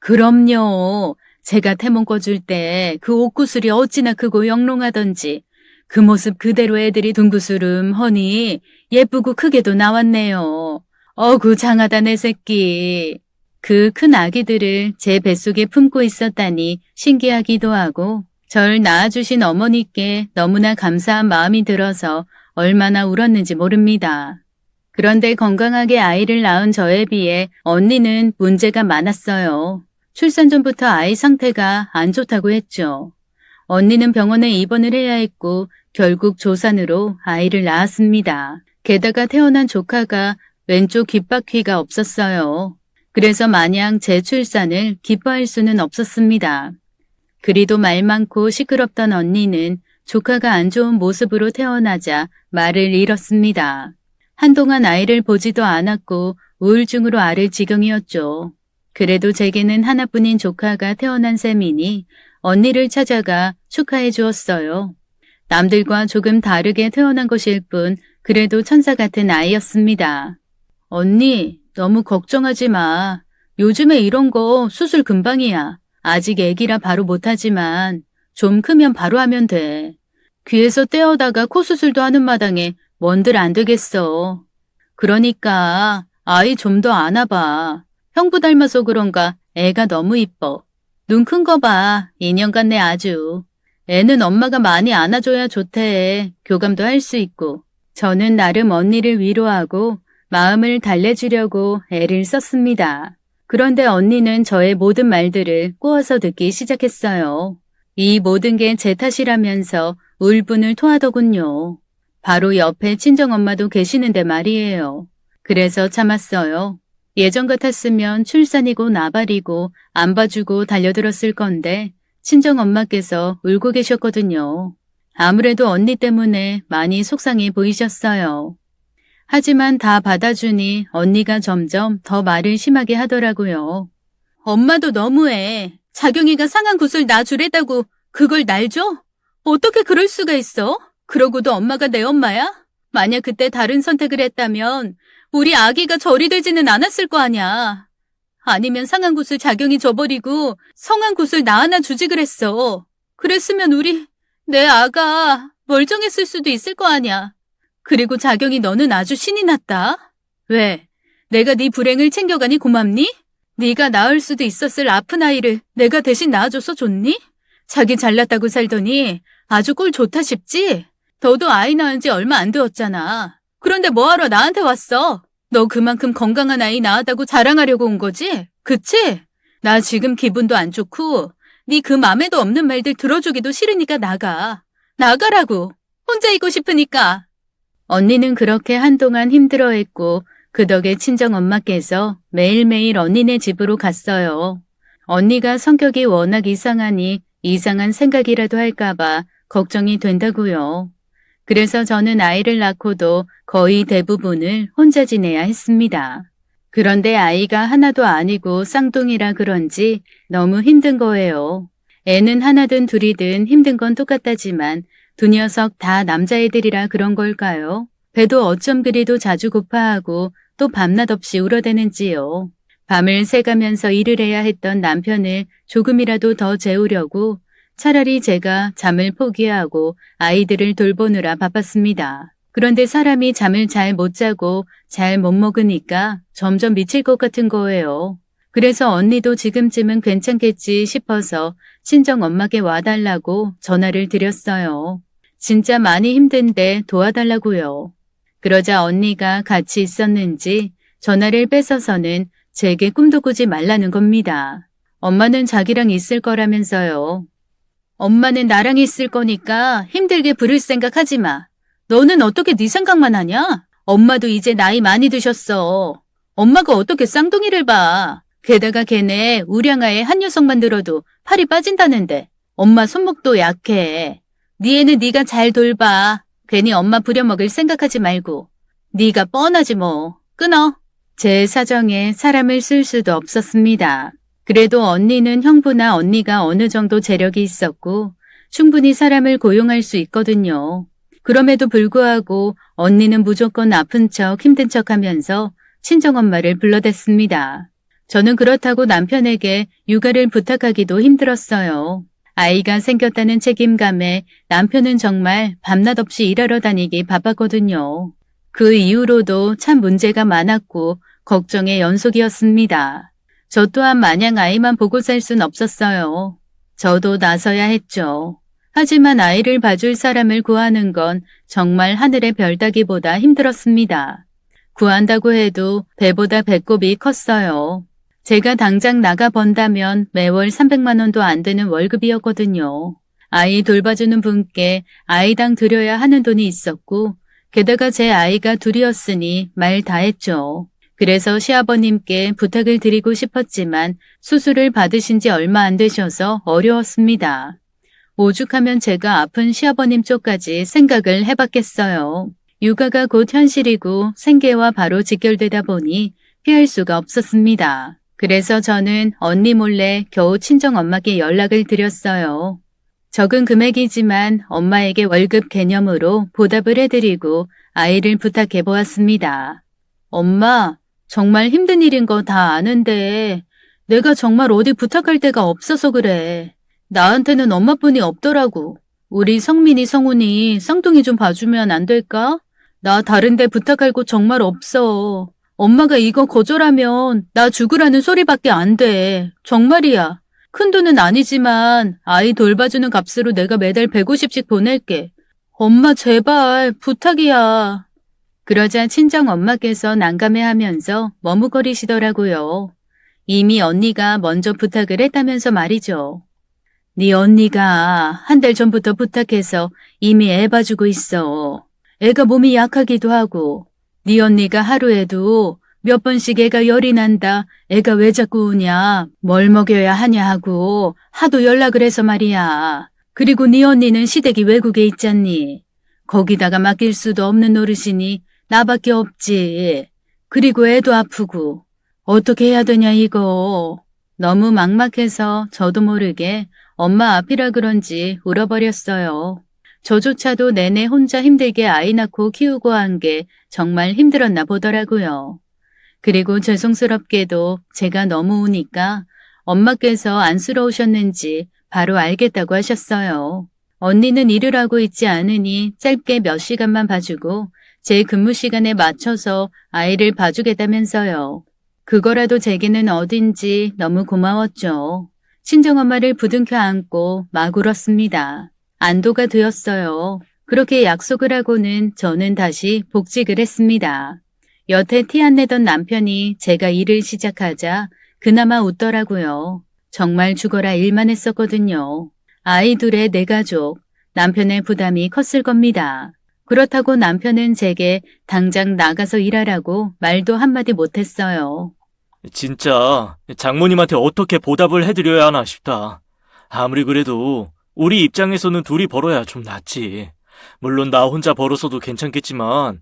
그럼요. 제가 태몽 꿔줄 때 그 옷구슬이 어찌나 크고 영롱하던지 그 모습 그대로 애들이 둥구스름 허니 예쁘고 크게도 나왔네요. 어구 장하다 내 새끼. 그 큰 아기들을 제 뱃속에 품고 있었다니 신기하기도 하고 절 낳아주신 어머니께 너무나 감사한 마음이 들어서 얼마나 울었는지 모릅니다. 그런데 건강하게 아이를 낳은 저에 비해 언니는 문제가 많았어요. 출산 전부터 아이 상태가 안 좋다고 했죠. 언니는 병원에 입원을 해야 했고 결국 조산으로 아이를 낳았습니다. 게다가 태어난 조카가 왼쪽 귓바퀴가 없었어요. 그래서 마냥 제 출산을 기뻐할 수는 없었습니다. 그리도 말 많고 시끄럽던 언니는 조카가 안 좋은 모습으로 태어나자 말을 잃었습니다. 한동안 아이를 보지도 않았고 우울증으로 앓을 지경이었죠. 그래도 제게는 하나뿐인 조카가 태어난 셈이니 언니를 찾아가 축하해 주었어요. 남들과 조금 다르게 태어난 것일 뿐 그래도 천사 같은 아이였습니다. 언니, 너무 걱정하지 마. 요즘에 이런 거 수술 금방이야. 아직 애기라 바로 못하지만 좀 크면 바로 하면 돼. 귀에서 떼어다가 코 수술도 하는 마당에 뭔들 안 되겠어. 그러니까 아이 좀 더 안아봐. 형부 닮아서 그런가 애가 너무 이뻐. 눈 큰 거 봐. 인형 같네 아주. 애는 엄마가 많이 안아줘야 좋대. 교감도 할 수 있고. 저는 나름 언니를 위로하고 마음을 달래주려고 애를 썼습니다. 그런데 언니는 저의 모든 말들을 꼬아서 듣기 시작했어요. 이 모든 게 제 탓이라면서 울분을 토하더군요. 바로 옆에 친정엄마도 계시는데 말이에요. 그래서 참았어요. 예전 같았으면 출산이고 나발이고 안 봐주고 달려들었을 건데 친정엄마께서 울고 계셨거든요. 아무래도 언니 때문에 많이 속상해 보이셨어요. 하지만 다 받아주니 언니가 점점 더 말을 심하게 하더라고요. 엄마도 너무해. 자경이가 상한 굿을 놔주랬다고 그걸 날 줘? 어떻게 그럴 수가 있어? 그러고도 엄마가 내 엄마야? 만약 그때 다른 선택을 했다면 우리 아기가 절이 되지는 않았을 거 아냐. 아니면 상한 굿을 자경이 줘버리고 성한 굿을 나 하나 주지 그랬어. 그랬으면 내 아가 멀쩡했을 수도 있을 거 아냐. 그리고 자경이 너는 아주 신이 났다. 왜? 내가 네 불행을 챙겨가니 고맙니? 네가 낳을 수도 있었을 아픈 아이를 내가 대신 낳아줘서 좋니? 자기 잘났다고 살더니 아주 꼴 좋다 싶지? 너도 아이 낳은 지 얼마 안 되었잖아. 그런데 뭐하러 나한테 왔어? 너 그만큼 건강한 아이 낳았다고 자랑하려고 온 거지? 그치? 나 지금 기분도 안 좋고 네 그 맘에도 없는 말들 들어주기도 싫으니까 나가. 나가라고. 혼자 있고 싶으니까. 언니는 그렇게 한동안 힘들어했고 그 덕에 친정엄마께서 매일매일 언니네 집으로 갔어요. 언니가 성격이 워낙 이상하니 이상한 생각이라도 할까봐 걱정이 된다고요. 그래서 저는 아이를 낳고도 거의 대부분을 혼자 지내야 했습니다. 그런데 아이가 하나도 아니고 쌍둥이라 그런지 너무 힘든 거예요. 애는 하나든 둘이든 힘든 건 똑같다지만 두 녀석 다 남자애들이라 그런 걸까요? 배도 어쩜 그리도 자주 고파하고 또 밤낮 없이 울어대는지요. 밤을 새가면서 일을 해야 했던 남편을 조금이라도 더 재우려고 차라리 제가 잠을 포기하고 아이들을 돌보느라 바빴습니다. 그런데 사람이 잠을 잘 못 자고 잘 못 먹으니까 점점 미칠 것 같은 거예요. 그래서 언니도 지금쯤은 괜찮겠지 싶어서 친정엄마께 와달라고 전화를 드렸어요. 진짜 많이 힘든데 도와달라고요. 그러자 언니가 같이 있었는지 전화를 뺏어서는 제게 꿈도 꾸지 말라는 겁니다. 엄마는 자기랑 있을 거라면서요. 엄마는 나랑 있을 거니까 힘들게 부를 생각하지 마. 너는 어떻게 네 생각만 하냐? 엄마도 이제 나이 많이 드셨어. 엄마가 어떻게 쌍둥이를 봐. 게다가 걔네 우량아의 한 녀석만 들어도 팔이 빠진다는데 엄마 손목도 약해. 네 애는 네가 잘 돌봐. 괜히 엄마 부려먹을 생각하지 말고. 네가 뻔하지 뭐. 끊어. 제 사정에 사람을 쓸 수도 없었습니다. 그래도 언니는 형부나 언니가 어느 정도 재력이 있었고 충분히 사람을 고용할 수 있거든요. 그럼에도 불구하고 언니는 무조건 아픈 척 힘든 척 하면서 친정엄마를 불러댔습니다. 저는 그렇다고 남편에게 육아를 부탁하기도 힘들었어요. 아이가 생겼다는 책임감에 남편은 정말 밤낮 없이 일하러 다니기 바빴거든요. 그 이후로도 참 문제가 많았고 걱정의 연속이었습니다. 저 또한 마냥 아이만 보고 살 순 없었어요. 저도 나서야 했죠. 하지만 아이를 봐줄 사람을 구하는 건 정말 하늘의 별 따기보다 힘들었습니다. 구한다고 해도 배보다 배꼽이 컸어요. 제가 당장 나가 번다면 매월 300만 원도 안 되는 월급이었거든요. 아이 돌봐주는 분께 아이당 드려야 하는 돈이 있었고 게다가 제 아이가 둘이었으니 말 다 했죠. 그래서 시아버님께 부탁을 드리고 싶었지만 수술을 받으신 지 얼마 안 되셔서 어려웠습니다. 오죽하면 제가 아픈 시아버님 쪽까지 생각을 해봤겠어요. 육아가 곧 현실이고 생계와 바로 직결되다 보니 피할 수가 없었습니다. 그래서 저는 언니 몰래 겨우 친정엄마께 연락을 드렸어요. 적은 금액이지만 엄마에게 월급 개념으로 보답을 해드리고 아이를 부탁해 보았습니다. 엄마, 정말 힘든 일인 거 다 아는데 내가 정말 어디 부탁할 데가 없어서 그래. 나한테는 엄마뿐이 없더라고. 우리 성민이 성훈이 쌍둥이 좀 봐주면 안 될까? 나 다른 데 부탁할 곳 정말 없어. 엄마가 이거 거절하면 나 죽으라는 소리밖에 안 돼. 정말이야. 큰 돈은 아니지만 아이 돌봐주는 값으로 내가 매달 150씩 보낼게. 엄마 제발 부탁이야. 그러자 친정엄마께서 난감해하면서 머뭇거리시더라고요. 이미 언니가 먼저 부탁을 했다면서 말이죠. 네 언니가 한 달 전부터 부탁해서 이미 애 봐주고 있어. 애가 몸이 약하기도 하고 네 언니가 하루에도 몇 번씩 애가 열이 난다. 애가 왜 자꾸 우냐. 뭘 먹여야 하냐 하고 하도 연락을 해서 말이야. 그리고 네 언니는 시댁이 외국에 있잖니. 거기다가 맡길 수도 없는 노릇이니 나밖에 없지. 그리고 애도 아프고 어떻게 해야 되냐 이거. 너무 막막해서 저도 모르게 엄마 앞이라 그런지 울어버렸어요. 저조차도 내내 혼자 힘들게 아이 낳고 키우고 한 게 정말 힘들었나 보더라고요. 그리고 죄송스럽게도 제가 너무 우니까 엄마께서 안쓰러우셨는지 바로 알겠다고 하셨어요. 언니는 일을 하고 있지 않으니 짧게 몇 시간만 봐주고 제 근무 시간에 맞춰서 아이를 봐주겠다면서요. 그거라도 제게는 어딘지 너무 고마웠죠. 친정엄마를 부둥켜 안고 막 울었습니다. 안도가 되었어요. 그렇게 약속을 하고는 저는 다시 복직을 했습니다. 여태 티 안 내던 남편이 제가 일을 시작하자 그나마 웃더라고요. 정말 죽어라 일만 했었거든요. 아이 둘의 내 가족, 남편의 부담이 컸을 겁니다. 그렇다고 남편은 제게 당장 나가서 일하라고 말도 한마디 못했어요. 진짜 장모님한테 어떻게 보답을 해드려야 하나 싶다. 아무리 그래도 우리 입장에서는 둘이 벌어야 좀 낫지. 물론 나 혼자 벌어서도 괜찮겠지만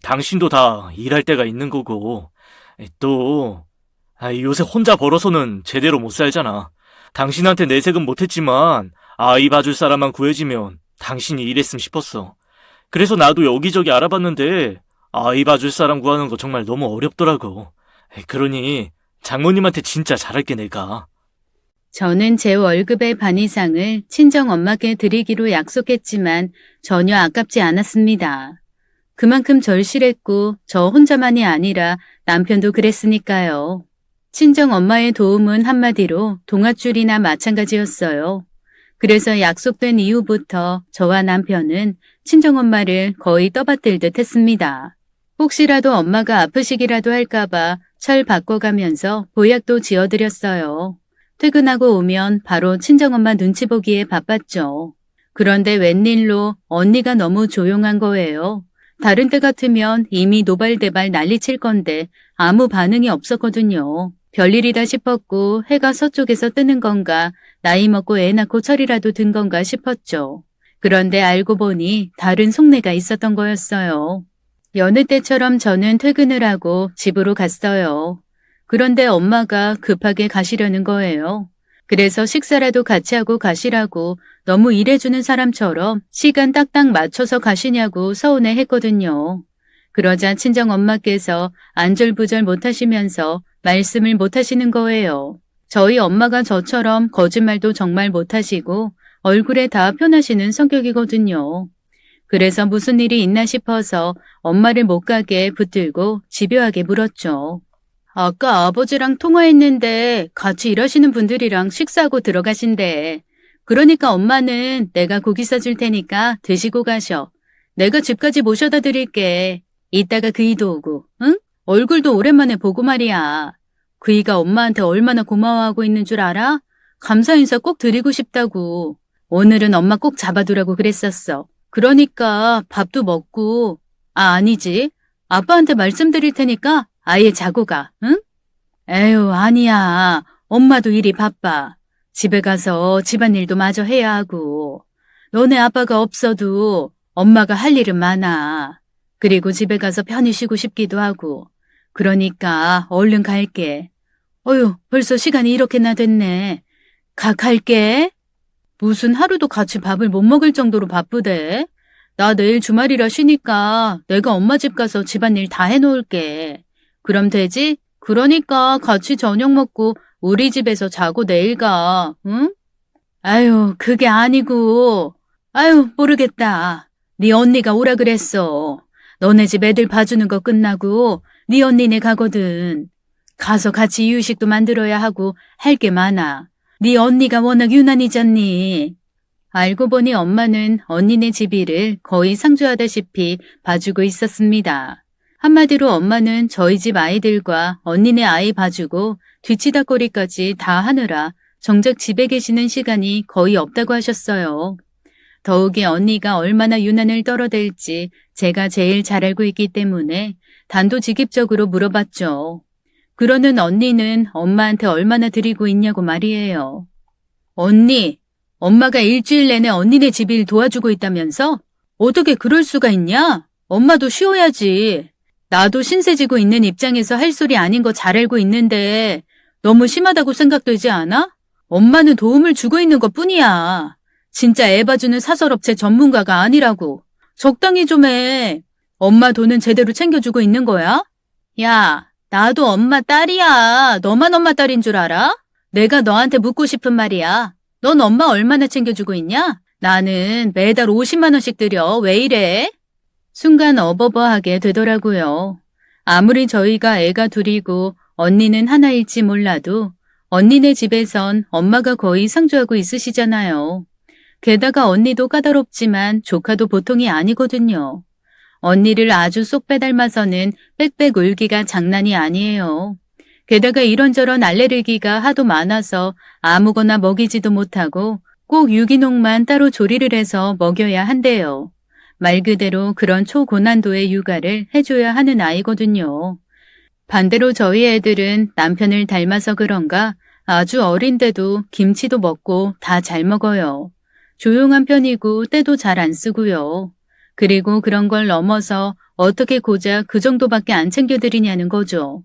당신도 다 일할 때가 있는 거고 또 요새 혼자 벌어서는 제대로 못 살잖아. 당신한테 내색은 못했지만 아이 봐줄 사람만 구해지면 당신이 일했으면 싶었어. 그래서 나도 여기저기 알아봤는데 아이 봐줄 사람 구하는 거 정말 너무 어렵더라고. 그러니 장모님한테 진짜 잘할게 내가. 저는 제 월급의 반 이상을 친정엄마께 드리기로 약속했지만 전혀 아깝지 않았습니다. 그만큼 절실했고 저 혼자만이 아니라 남편도 그랬으니까요. 친정엄마의 도움은 한마디로 동아줄이나 마찬가지였어요. 그래서 약속된 이후부터 저와 남편은 친정엄마를 거의 떠받들 듯 했습니다. 혹시라도 엄마가 아프시기라도 할까봐 철 바꿔가면서 보약도 지어드렸어요. 퇴근하고 오면 바로 친정엄마 눈치 보기에 바빴죠. 그런데 웬일로 언니가 너무 조용한 거예요. 다른 때 같으면 이미 노발대발 난리칠 건데 아무 반응이 없었거든요. 별일이다 싶었고 해가 서쪽에서 뜨는 건가 나이 먹고 애 낳고 철이라도 든 건가 싶었죠. 그런데 알고 보니 다른 속내가 있었던 거였어요. 여느 때처럼 저는 퇴근을 하고 집으로 갔어요. 그런데 엄마가 급하게 가시려는 거예요. 그래서 식사라도 같이 하고 가시라고 너무 일해주는 사람처럼 시간 딱딱 맞춰서 가시냐고 서운해 했거든요. 그러자 친정엄마께서 안절부절 못하시면서 말씀을 못하시는 거예요. 저희 엄마가 저처럼 거짓말도 정말 못하시고 얼굴에 다 표나시는 성격이거든요. 그래서 무슨 일이 있나 싶어서 엄마를 못 가게 붙들고 집요하게 물었죠. 아까 아버지랑 통화했는데 같이 일하시는 분들이랑 식사하고 들어가신대. 그러니까 엄마는 내가 고기 싸줄 테니까 드시고 가셔. 내가 집까지 모셔다 드릴게. 이따가 그이도 오고, 응? 얼굴도 오랜만에 보고 말이야. 그이가 엄마한테 얼마나 고마워하고 있는 줄 알아? 감사 인사 꼭 드리고 싶다고. 오늘은 엄마 꼭 잡아두라고 그랬었어. 그러니까 밥도 먹고, 아니지. 아빠한테 말씀드릴 테니까 아예 자고 가, 응? 에휴, 아니야. 엄마도 일이 바빠. 집에 가서 집안일도 마저 해야 하고. 너네 아빠가 없어도 엄마가 할 일은 많아. 그리고 집에 가서 편히 쉬고 싶기도 하고. 그러니까 얼른 갈게. 어휴, 벌써 시간이 이렇게나 됐네. 갈게. 무슨 하루도 같이 밥을 못 먹을 정도로 바쁘대. 나 내일 주말이라 쉬니까 내가 엄마 집 가서 집안일 다 해놓을게. 그럼 되지? 그러니까 같이 저녁 먹고 우리 집에서 자고 내일 가, 응? 아유, 그게 아니고. 아유, 모르겠다. 네 언니가 오라 그랬어. 너네 집 애들 봐주는 거 끝나고 네 언니네 가거든. 가서 같이 이유식도 만들어야 하고 할 게 많아. 네 언니가 워낙 유난이잖니. 알고 보니 엄마는 언니네 집 일을 거의 상주하다시피 봐주고 있었습니다. 한마디로 엄마는 저희 집 아이들과 언니네 아이 봐주고 뒤치다꺼리까지 다 하느라 정작 집에 계시는 시간이 거의 없다고 하셨어요. 더욱이 언니가 얼마나 유난을 떨어댈지 제가 제일 잘 알고 있기 때문에 단도직입적으로 물어봤죠. 그러는 언니는 엄마한테 얼마나 드리고 있냐고 말이에요. 언니, 엄마가 일주일 내내 언니네 집 일 도와주고 있다면서? 어떻게 그럴 수가 있냐? 엄마도 쉬어야지. 나도 신세지고 있는 입장에서 할 소리 아닌 거 잘 알고 있는데 너무 심하다고 생각되지 않아? 엄마는 도움을 주고 있는 것 뿐이야. 진짜 애 봐주는 사설업체 전문가가 아니라고. 적당히 좀 해. 엄마 돈은 제대로 챙겨주고 있는 거야? 야, 나도 엄마 딸이야. 너만 엄마 딸인 줄 알아? 내가 너한테 묻고 싶은 말이야. 넌 엄마 얼마나 챙겨주고 있냐? 나는 매달 50만 원씩 드려. 왜 이래? 순간 어버버하게 되더라고요. 아무리 저희가 애가 둘이고 언니는 하나일지 몰라도 언니네 집에선 엄마가 거의 상주하고 있으시잖아요. 게다가 언니도 까다롭지만 조카도 보통이 아니거든요. 언니를 아주 쏙 빼닮아서는 빽빽 울기가 장난이 아니에요. 게다가 이런저런 알레르기가 하도 많아서 아무거나 먹이지도 못하고 꼭 유기농만 따로 조리를 해서 먹여야 한대요. 말 그대로 그런 초고난도의 육아를 해줘야 하는 아이거든요. 반대로 저희 애들은 남편을 닮아서 그런가 아주 어린데도 김치도 먹고 다 잘 먹어요. 조용한 편이고 때도 잘 안 쓰고요. 그리고 그런 걸 넘어서 어떻게 고작 그 정도밖에 안 챙겨드리냐는 거죠.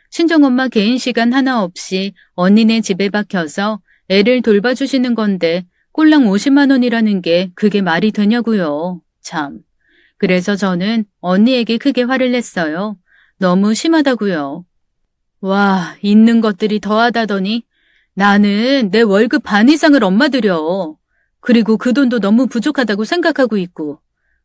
친정엄마 개인 시간 하나 없이 언니네 집에 박혀서 애를 돌봐주시는 건데 꼴랑 50만 원이라는 게 그게 말이 되냐고요. 참. 그래서 저는 언니에게 크게 화를 냈어요. 너무 심하다고요. 와, 있는 것들이 더하다더니 나는 내 월급 반 이상을 엄마 드려. 그리고 그 돈도 너무 부족하다고 생각하고 있고.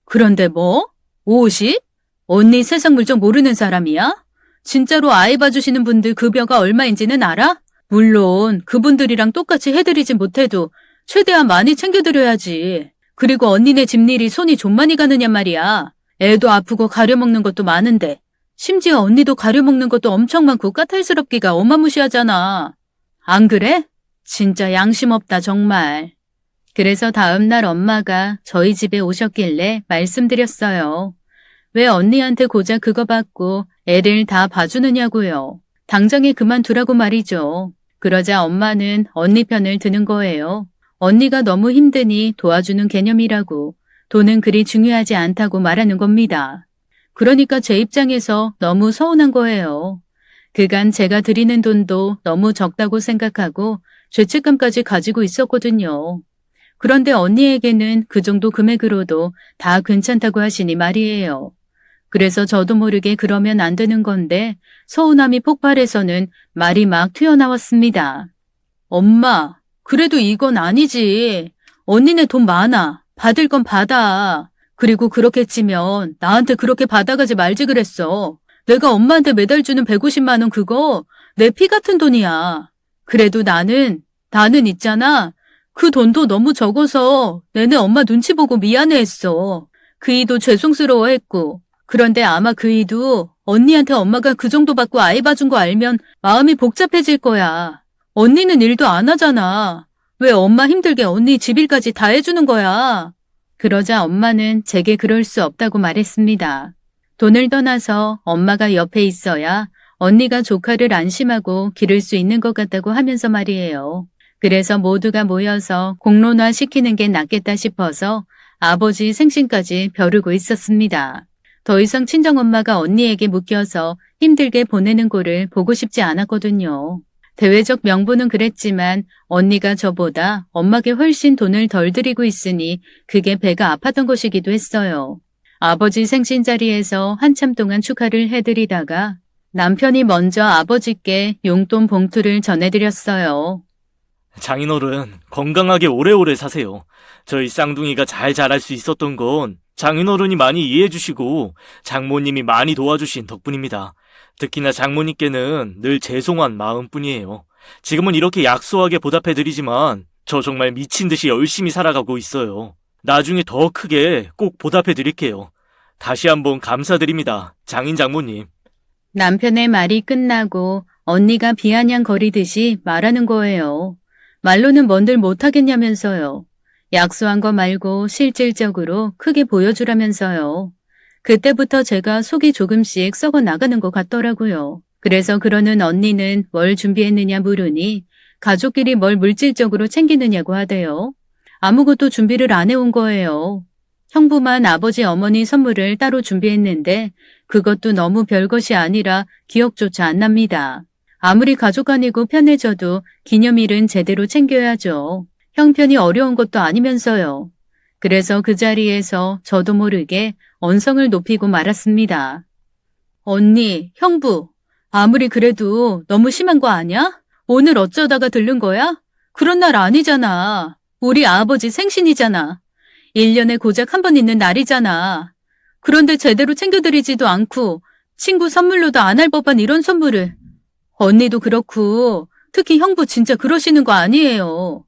그런데 뭐? 50? 언니 세상 물정 모르는 사람이야? 진짜로 아이 봐주시는 분들 급여가 얼마인지는 알아? 물론 그분들이랑 똑같이 해드리진 못해도 최대한 많이 챙겨드려야지. 그리고 언니네 집일이 손이 좀 많이 가느냐 말이야. 애도 아프고 가려먹는 것도 많은데 심지어 언니도 가려먹는 것도 엄청 많고 까탈스럽기가 어마무시하잖아. 안 그래? 진짜 양심 없다, 정말. 그래서 다음날 엄마가 저희 집에 오셨길래 말씀드렸어요. 왜 언니한테 고작 그거 받고 애를 다 봐주느냐고요. 당장에 그만두라고 말이죠. 그러자 엄마는 언니 편을 드는 거예요. 언니가 너무 힘드니 도와주는 개념이라고, 돈은 그리 중요하지 않다고 말하는 겁니다. 그러니까 제 입장에서 너무 서운한 거예요. 그간 제가 드리는 돈도 너무 적다고 생각하고 죄책감까지 가지고 있었거든요. 그런데 언니에게는 그 정도 금액으로도 다 괜찮다고 하시니 말이에요. 그래서 저도 모르게 그러면 안 되는 건데 서운함이 폭발해서는 말이 막 튀어나왔습니다. 엄마, 그래도 이건 아니지. 언니네 돈 많아. 받을 건 받아. 그리고 그렇게 치면 나한테 그렇게 받아가지 말지 그랬어. 내가 엄마한테 매달 주는 150만 원 그거 내 피 같은 돈이야. 그래도 나는 있잖아. 그 돈도 너무 적어서 내내 엄마 눈치 보고 미안해했어. 그 이도 죄송스러워했고. 그런데 아마 그 이도 언니한테 엄마가 그 정도 받고 아이 봐준 거 알면 마음이 복잡해질 거야. 언니는 일도 안 하잖아. 왜 엄마 힘들게 언니 집일까지 다 해주는 거야? 그러자 엄마는 제게 그럴 수 없다고 말했습니다. 돈을 떠나서 엄마가 옆에 있어야 언니가 조카를 안심하고 기를 수 있는 것 같다고 하면서 말이에요. 그래서 모두가 모여서 공론화 시키는 게 낫겠다 싶어서 아버지 생신까지 벼르고 있었습니다. 더 이상 친정엄마가 언니에게 묶여서 힘들게 보내는 꼴을 보고 싶지 않았거든요. 대외적 명분은 그랬지만 언니가 저보다 엄마께 훨씬 돈을 덜 들이고 있으니 그게 배가 아팠던 것이기도 했어요. 아버지 생신 자리에서 한참 동안 축하를 해드리다가 남편이 먼저 아버지께 용돈 봉투를 전해드렸어요. 장인어른, 건강하게 오래오래 사세요. 저희 쌍둥이가 잘 자랄 수 있었던 건 장인어른이 많이 이해해주시고 장모님이 많이 도와주신 덕분입니다. 특히나 장모님께는 늘 죄송한 마음뿐이에요. 지금은 이렇게 약소하게 보답해드리지만 저 정말 미친 듯이 열심히 살아가고 있어요. 나중에 더 크게 꼭 보답해드릴게요. 다시 한번 감사드립니다, 장인 장모님. 남편의 말이 끝나고 언니가 비아냥거리듯이 말하는 거예요. 말로는 뭔들 못하겠냐면서요. 약소한 거 말고 실질적으로 크게 보여주라면서요. 그때부터 제가 속이 조금씩 썩어 나가는 것 같더라고요. 그래서 그러는 언니는 뭘 준비했느냐 물으니 가족끼리 뭘 물질적으로 챙기느냐고 하대요. 아무것도 준비를 안 해온 거예요. 형부만 아버지 어머니 선물을 따로 준비했는데 그것도 너무 별것이 아니라 기억조차 안 납니다. 아무리 가족 아니고 편해져도 기념일은 제대로 챙겨야죠. 형편이 어려운 것도 아니면서요. 그래서 그 자리에서 저도 모르게 언성을 높이고 말았습니다. 언니, 형부, 아무리 그래도 너무 심한 거 아니야? 오늘 어쩌다가 들른 거야? 그런 날 아니잖아. 우리 아버지 생신이잖아. 1년에 고작 한 번 있는 날이잖아. 그런데 제대로 챙겨드리지도 않고 친구 선물로도 안 할 법한 이런 선물을. 언니도 그렇고 특히 형부 진짜 그러시는 거 아니에요.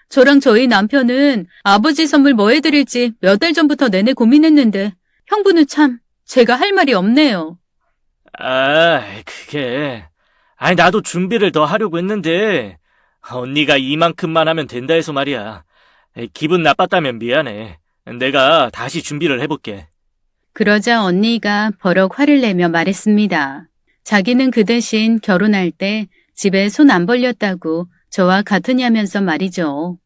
저랑 저희 남편은 아버지 선물 뭐 해드릴지 몇 달 전부터 내내 고민했는데 형부는 참 제가 할 말이 없네요. 나도 준비를 더 하려고 했는데 언니가 이만큼만 하면 된다 해서 말이야. 기분 나빴다면 미안해. 내가 다시 준비를 해볼게. 그러자 언니가 버럭 화를 내며 말했습니다. 자기는 그 대신 결혼할 때 집에 손 안 벌렸다고 저와 같으냐면서 말이죠.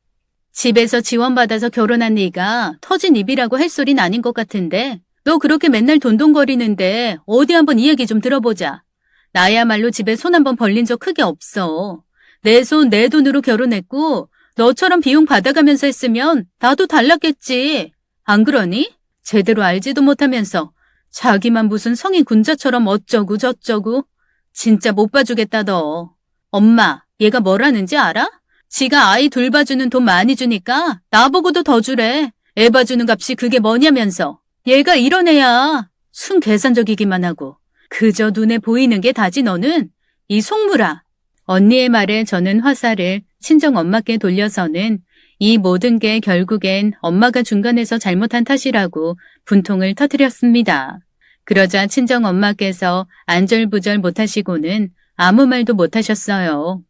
집에서 지원받아서 결혼한 네가 터진 입이라고 할 소린 아닌 것 같은데 너 그렇게 맨날 돈돈거리는데 어디 한번 이 얘기 좀 들어보자. 나야말로 집에 손 한번 벌린 적 크게 없어. 내 손 내 돈으로 결혼했고 너처럼 비용 받아가면서 했으면 나도 달랐겠지. 안 그러니? 제대로 알지도 못하면서 자기만 무슨 성인 군자처럼 어쩌고 저쩌고. 진짜 못 봐주겠다 너. 엄마, 얘가 뭐라는지 알아? 지가 아이 둘 봐주는 돈 많이 주니까 나보고도 더 주래. 애 봐주는 값이 그게 뭐냐면서. 얘가 이런 애야. 순계산적이기만 하고. 그저 눈에 보이는 게 다지 너는. 이 속물아. 언니의 말에 저는 화살을 친정엄마께 돌려서는 이 모든 게 결국엔 엄마가 중간에서 잘못한 탓이라고 분통을 터뜨렸습니다. 그러자 친정엄마께서 안절부절 못하시고는 아무 말도 못하셨어요.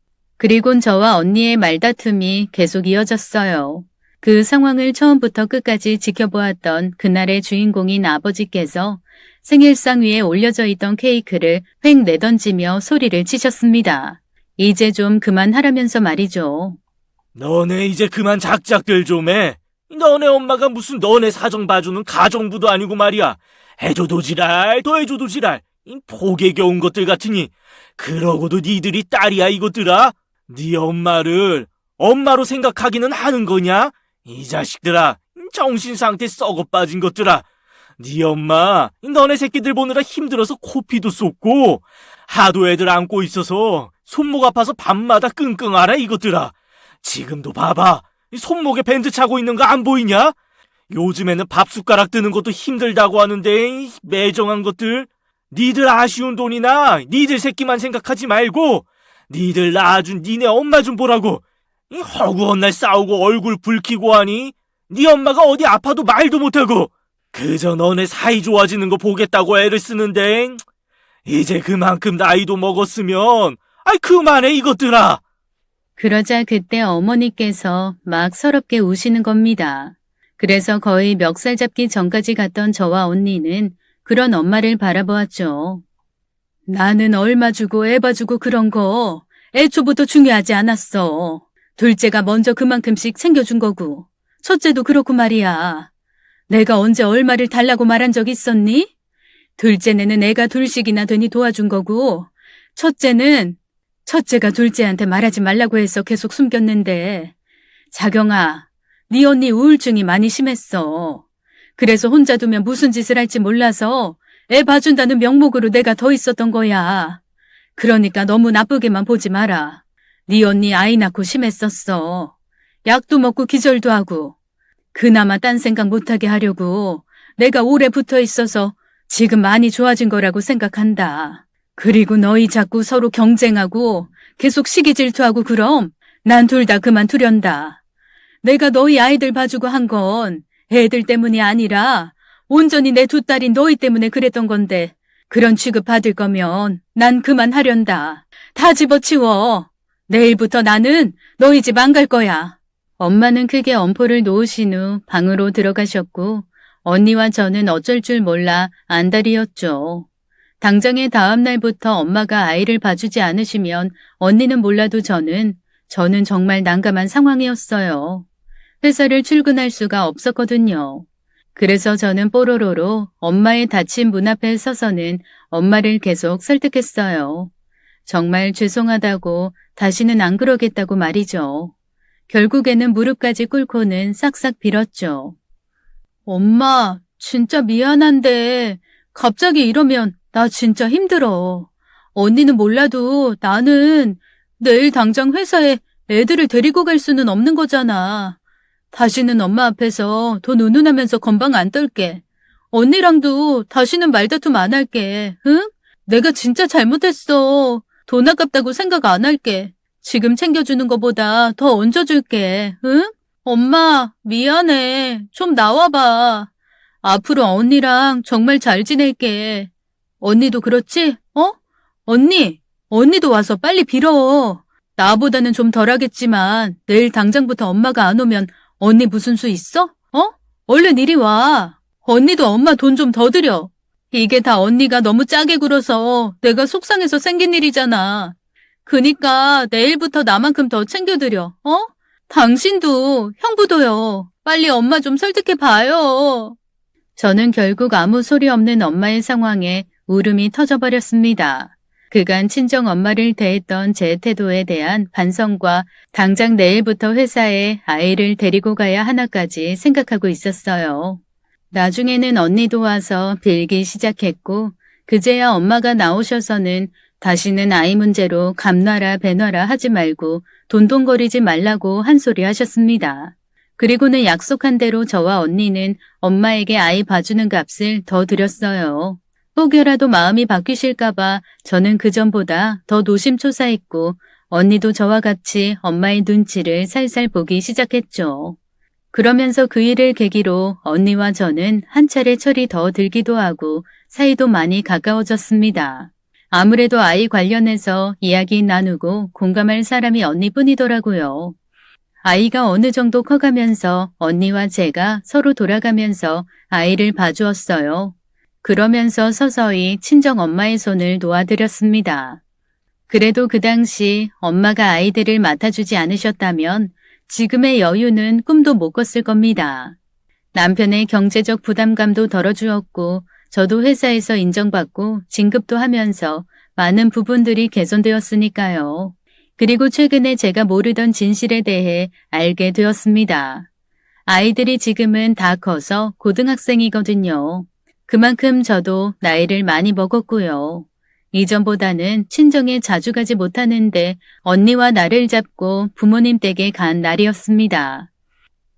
그리곤 저와 언니의 말다툼이 계속 이어졌어요. 그 상황을 처음부터 끝까지 지켜보았던 그날의 주인공인 아버지께서 생일상 위에 올려져 있던 케이크를 획 내던지며 소리를 치셨습니다. 이제 좀 그만하라면서 말이죠. 너네 이제 그만 작작들 좀 해. 너네 엄마가 무슨 너네 사정 봐주는 가정부도 아니고 말이야. 해줘도 지랄, 더 해줘도 지랄. 이 복에 겨운 것들 같으니. 그러고도 니들이 딸이야 이것들아. 네 엄마를 엄마로 생각하기는 하는 거냐? 이 자식들아, 정신상태 썩어 빠진 것들아. 네 엄마, 너네 새끼들 보느라 힘들어서 코피도 쏟고 하도 애들 안고 있어서 손목 아파서 밤마다 끙끙 앓아 이것들아. 지금도 봐봐. 손목에 밴드 차고 있는 거 안 보이냐? 요즘에는 밥숟가락 드는 것도 힘들다고 하는데 이 매정한 것들. 니들 아쉬운 돈이나 니들 새끼만 생각하지 말고 니들 낳아준 니네 엄마 좀 보라고. 이 허구한 날 싸우고 얼굴 붉히고 하니 니 엄마가 어디 아파도 말도 못하고 그저 너네 사이 좋아지는 거 보겠다고 애를 쓰는데 이제 그만큼 나이도 먹었으면 아이 그만해 이것들아. 그러자 그때 어머니께서 막 서럽게 우시는 겁니다. 그래서 거의 멱살 잡기 전까지 갔던 저와 언니는 그런 엄마를 바라보았죠. 나는 얼마 주고 애 봐주고 그런 거 애초부터 중요하지 않았어. 둘째가 먼저 그만큼씩 챙겨준 거고 첫째도 그렇고 말이야. 내가 언제 얼마를 달라고 말한 적 있었니? 둘째는 애가 둘씩이나 되니 도와준 거고 첫째가 둘째한테 말하지 말라고 해서 계속 숨겼는데 자경아, 네 언니 우울증이 많이 심했어. 그래서 혼자 두면 무슨 짓을 할지 몰라서 애 봐준다는 명목으로 내가 더 있었던 거야. 그러니까 너무 나쁘게만 보지 마라. 네 언니 아이 낳고 심했었어. 약도 먹고 기절도 하고. 그나마 딴 생각 못하게 하려고 내가 오래 붙어 있어서 지금 많이 좋아진 거라고 생각한다. 그리고 너희 자꾸 서로 경쟁하고 계속 시기 질투하고 그럼 난 둘 다 그만두련다. 내가 너희 아이들 봐주고 한 건 애들 때문이 아니라 온전히 내 두 딸인 너희 때문에 그랬던 건데 그런 취급 받을 거면 난 그만하련다. 다 집어치워. 내일부터 나는 너희 집 안 갈 거야. 엄마는 크게 엄포를 놓으신 후 방으로 들어가셨고 언니와 저는 어쩔 줄 몰라 안달이었죠. 당장의 다음 날부터 엄마가 아이를 봐주지 않으시면 언니는 몰라도 저는 정말 난감한 상황이었어요. 회사를 출근할 수가 없었거든요. 그래서 저는 뽀로로로 엄마의 닫힌 문 앞에 서서는 엄마를 계속 설득했어요. 정말 죄송하다고 다시는 안 그러겠다고 말이죠. 결국에는 무릎까지 꿇고는 싹싹 빌었죠. 엄마, 진짜 미안한데 갑자기 이러면 나 진짜 힘들어. 언니는 몰라도 나는 내일 당장 회사에 애들을 데리고 갈 수는 없는 거잖아. 다시는 엄마 앞에서 돈 운운하면서 건방 안 떨게. 언니랑도 다시는 말다툼 안 할게. 응? 내가 진짜 잘못했어. 돈 아깝다고 생각 안 할게. 지금 챙겨주는 거보다 더 얹어줄게. 응? 엄마, 미안해. 좀 나와봐. 앞으로 언니랑 정말 잘 지낼게. 언니도 그렇지? 어? 언니도 와서 빨리 빌어. 나보다는 좀 덜하겠지만 내일 당장부터 엄마가 안 오면 언니 무슨 수 있어? 얼른 이리 와. 언니도 엄마 돈 좀 더 드려. 이게 다 언니가 너무 짜게 굴어서 내가 속상해서 생긴 일이잖아. 그니까 내일부터 나만큼 더 챙겨드려. 당신도 형부도요. 빨리 엄마 좀 설득해봐요. 저는 결국 아무 소리 없는 엄마의 상황에 울음이 터져버렸습니다. 그간 친정 엄마를 대했던 제 태도에 대한 반성과 당장 내일부터 회사에 아이를 데리고 가야 하나까지 생각하고 있었어요. 나중에는 언니도 와서 빌기 시작했고 그제야 엄마가 나오셔서는 다시는 아이 문제로 감놔라 배놔라 하지 말고 돈돈거리지 말라고 한 소리 하셨습니다. 그리고는 약속한 대로 저와 언니는 엄마에게 아이 봐주는 값을 더 드렸어요. 혹여라도 마음이 바뀌실까봐 저는 그전보다 더 노심초사했고 언니도 저와 같이 엄마의 눈치를 살살 보기 시작했죠. 그러면서 그 일을 계기로 언니와 저는 한 차례 철이 더 들기도 하고 사이도 많이 가까워졌습니다. 아무래도 아이 관련해서 이야기 나누고 공감할 사람이 언니뿐이더라고요. 아이가 어느 정도 커가면서 언니와 제가 서로 돌아가면서 아이를 봐주었어요. 그러면서 서서히 친정 엄마의 손을 놓아드렸습니다. 그래도 그 당시 엄마가 아이들을 맡아주지 않으셨다면 지금의 여유는 꿈도 못 꿨을 겁니다. 남편의 경제적 부담감도 덜어주었고 저도 회사에서 인정받고 진급도 하면서 많은 부분들이 개선되었으니까요. 그리고 최근에 제가 모르던 진실에 대해 알게 되었습니다. 아이들이 지금은 다 커서 고등학생이거든요. 그만큼 저도 나이를 많이 먹었고요. 이전보다는 친정에 자주 가지 못하는데 언니와 나를 잡고 부모님 댁에 간 날이었습니다.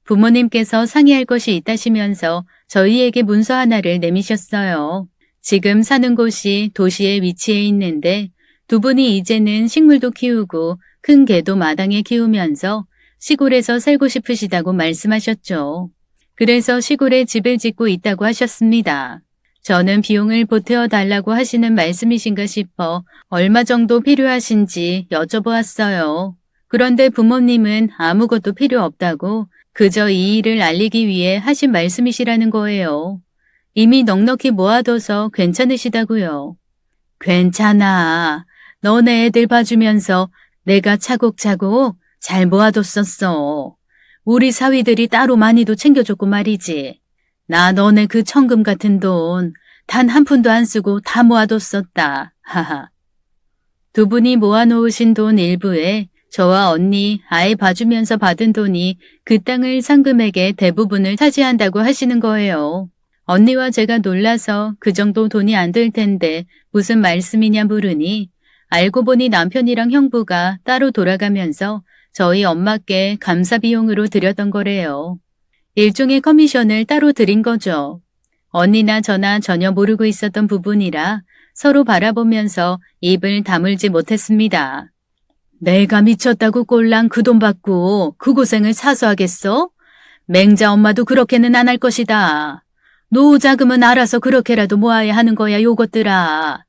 부모님께서 상의할 것이 있다시면서 저희에게 문서 하나를 내미셨어요. 지금 사는 곳이 도시에 위치해 있는데 두 분이 이제는 식물도 키우고 큰 개도 마당에 키우면서 시골에서 살고 싶으시다고 말씀하셨죠. 그래서 시골에 집을 짓고 있다고 하셨습니다. 저는 비용을 보태어 달라고 하시는 말씀이신가 싶어 얼마 정도 필요하신지 여쭤보았어요. 그런데 부모님은 아무것도 필요 없다고 그저 이 일을 알리기 위해 하신 말씀이시라는 거예요. 이미 넉넉히 모아둬서 괜찮으시다고요. 괜찮아. 너네 애들 봐주면서 내가 차곡차곡 잘 모아뒀었어. 우리 사위들이 따로 많이도 챙겨줬고 말이지. 나 너네 그 천금 같은 돈 단 한 푼도 안 쓰고 다 모아뒀었다. 하하. 두 분이 모아놓으신 돈 일부에 저와 언니, 아이 봐주면서 받은 돈이 그 땅을 산 금액의 대부분을 차지한다고 하시는 거예요. 언니와 제가 놀라서 그 정도 돈이 안 될 텐데 무슨 말씀이냐 물으니 알고 보니 남편이랑 형부가 따로 돌아가면서 저희 엄마께 감사 비용으로 드렸던 거래요. 일종의 커미션을 따로 드린 거죠. 언니나 저나 전혀 모르고 있었던 부분이라 서로 바라보면서 입을 다물지 못했습니다. 내가 미쳤다고 꼴랑 그 돈 받고 그 고생을 사수하겠어? 맹자 엄마도 그렇게는 안 할 것이다. 노후 자금은 알아서 그렇게라도 모아야 하는 거야 요것들아.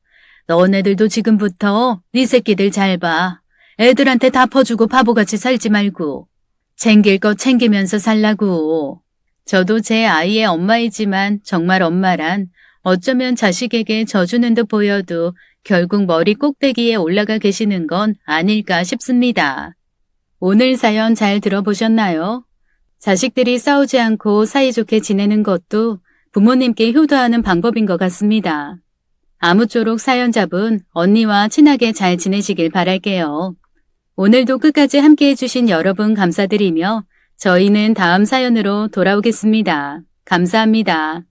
너네들도 지금부터 네 새끼들 잘 봐. 애들한테 다 퍼주고 바보같이 살지 말고 챙길 거 챙기면서 살라고. 저도 제 아이의 엄마이지만 정말 엄마란 어쩌면 자식에게 져주는 듯 보여도 결국 머리 꼭대기에 올라가 계시는 건 아닐까 싶습니다. 오늘 사연 잘 들어보셨나요? 자식들이 싸우지 않고 사이좋게 지내는 것도 부모님께 효도하는 방법인 것 같습니다. 아무쪼록 사연자분 언니와 친하게 잘 지내시길 바랄게요. 오늘도 끝까지 함께 해주신 여러분 감사드리며 저희는 다음 사연으로 돌아오겠습니다. 감사합니다.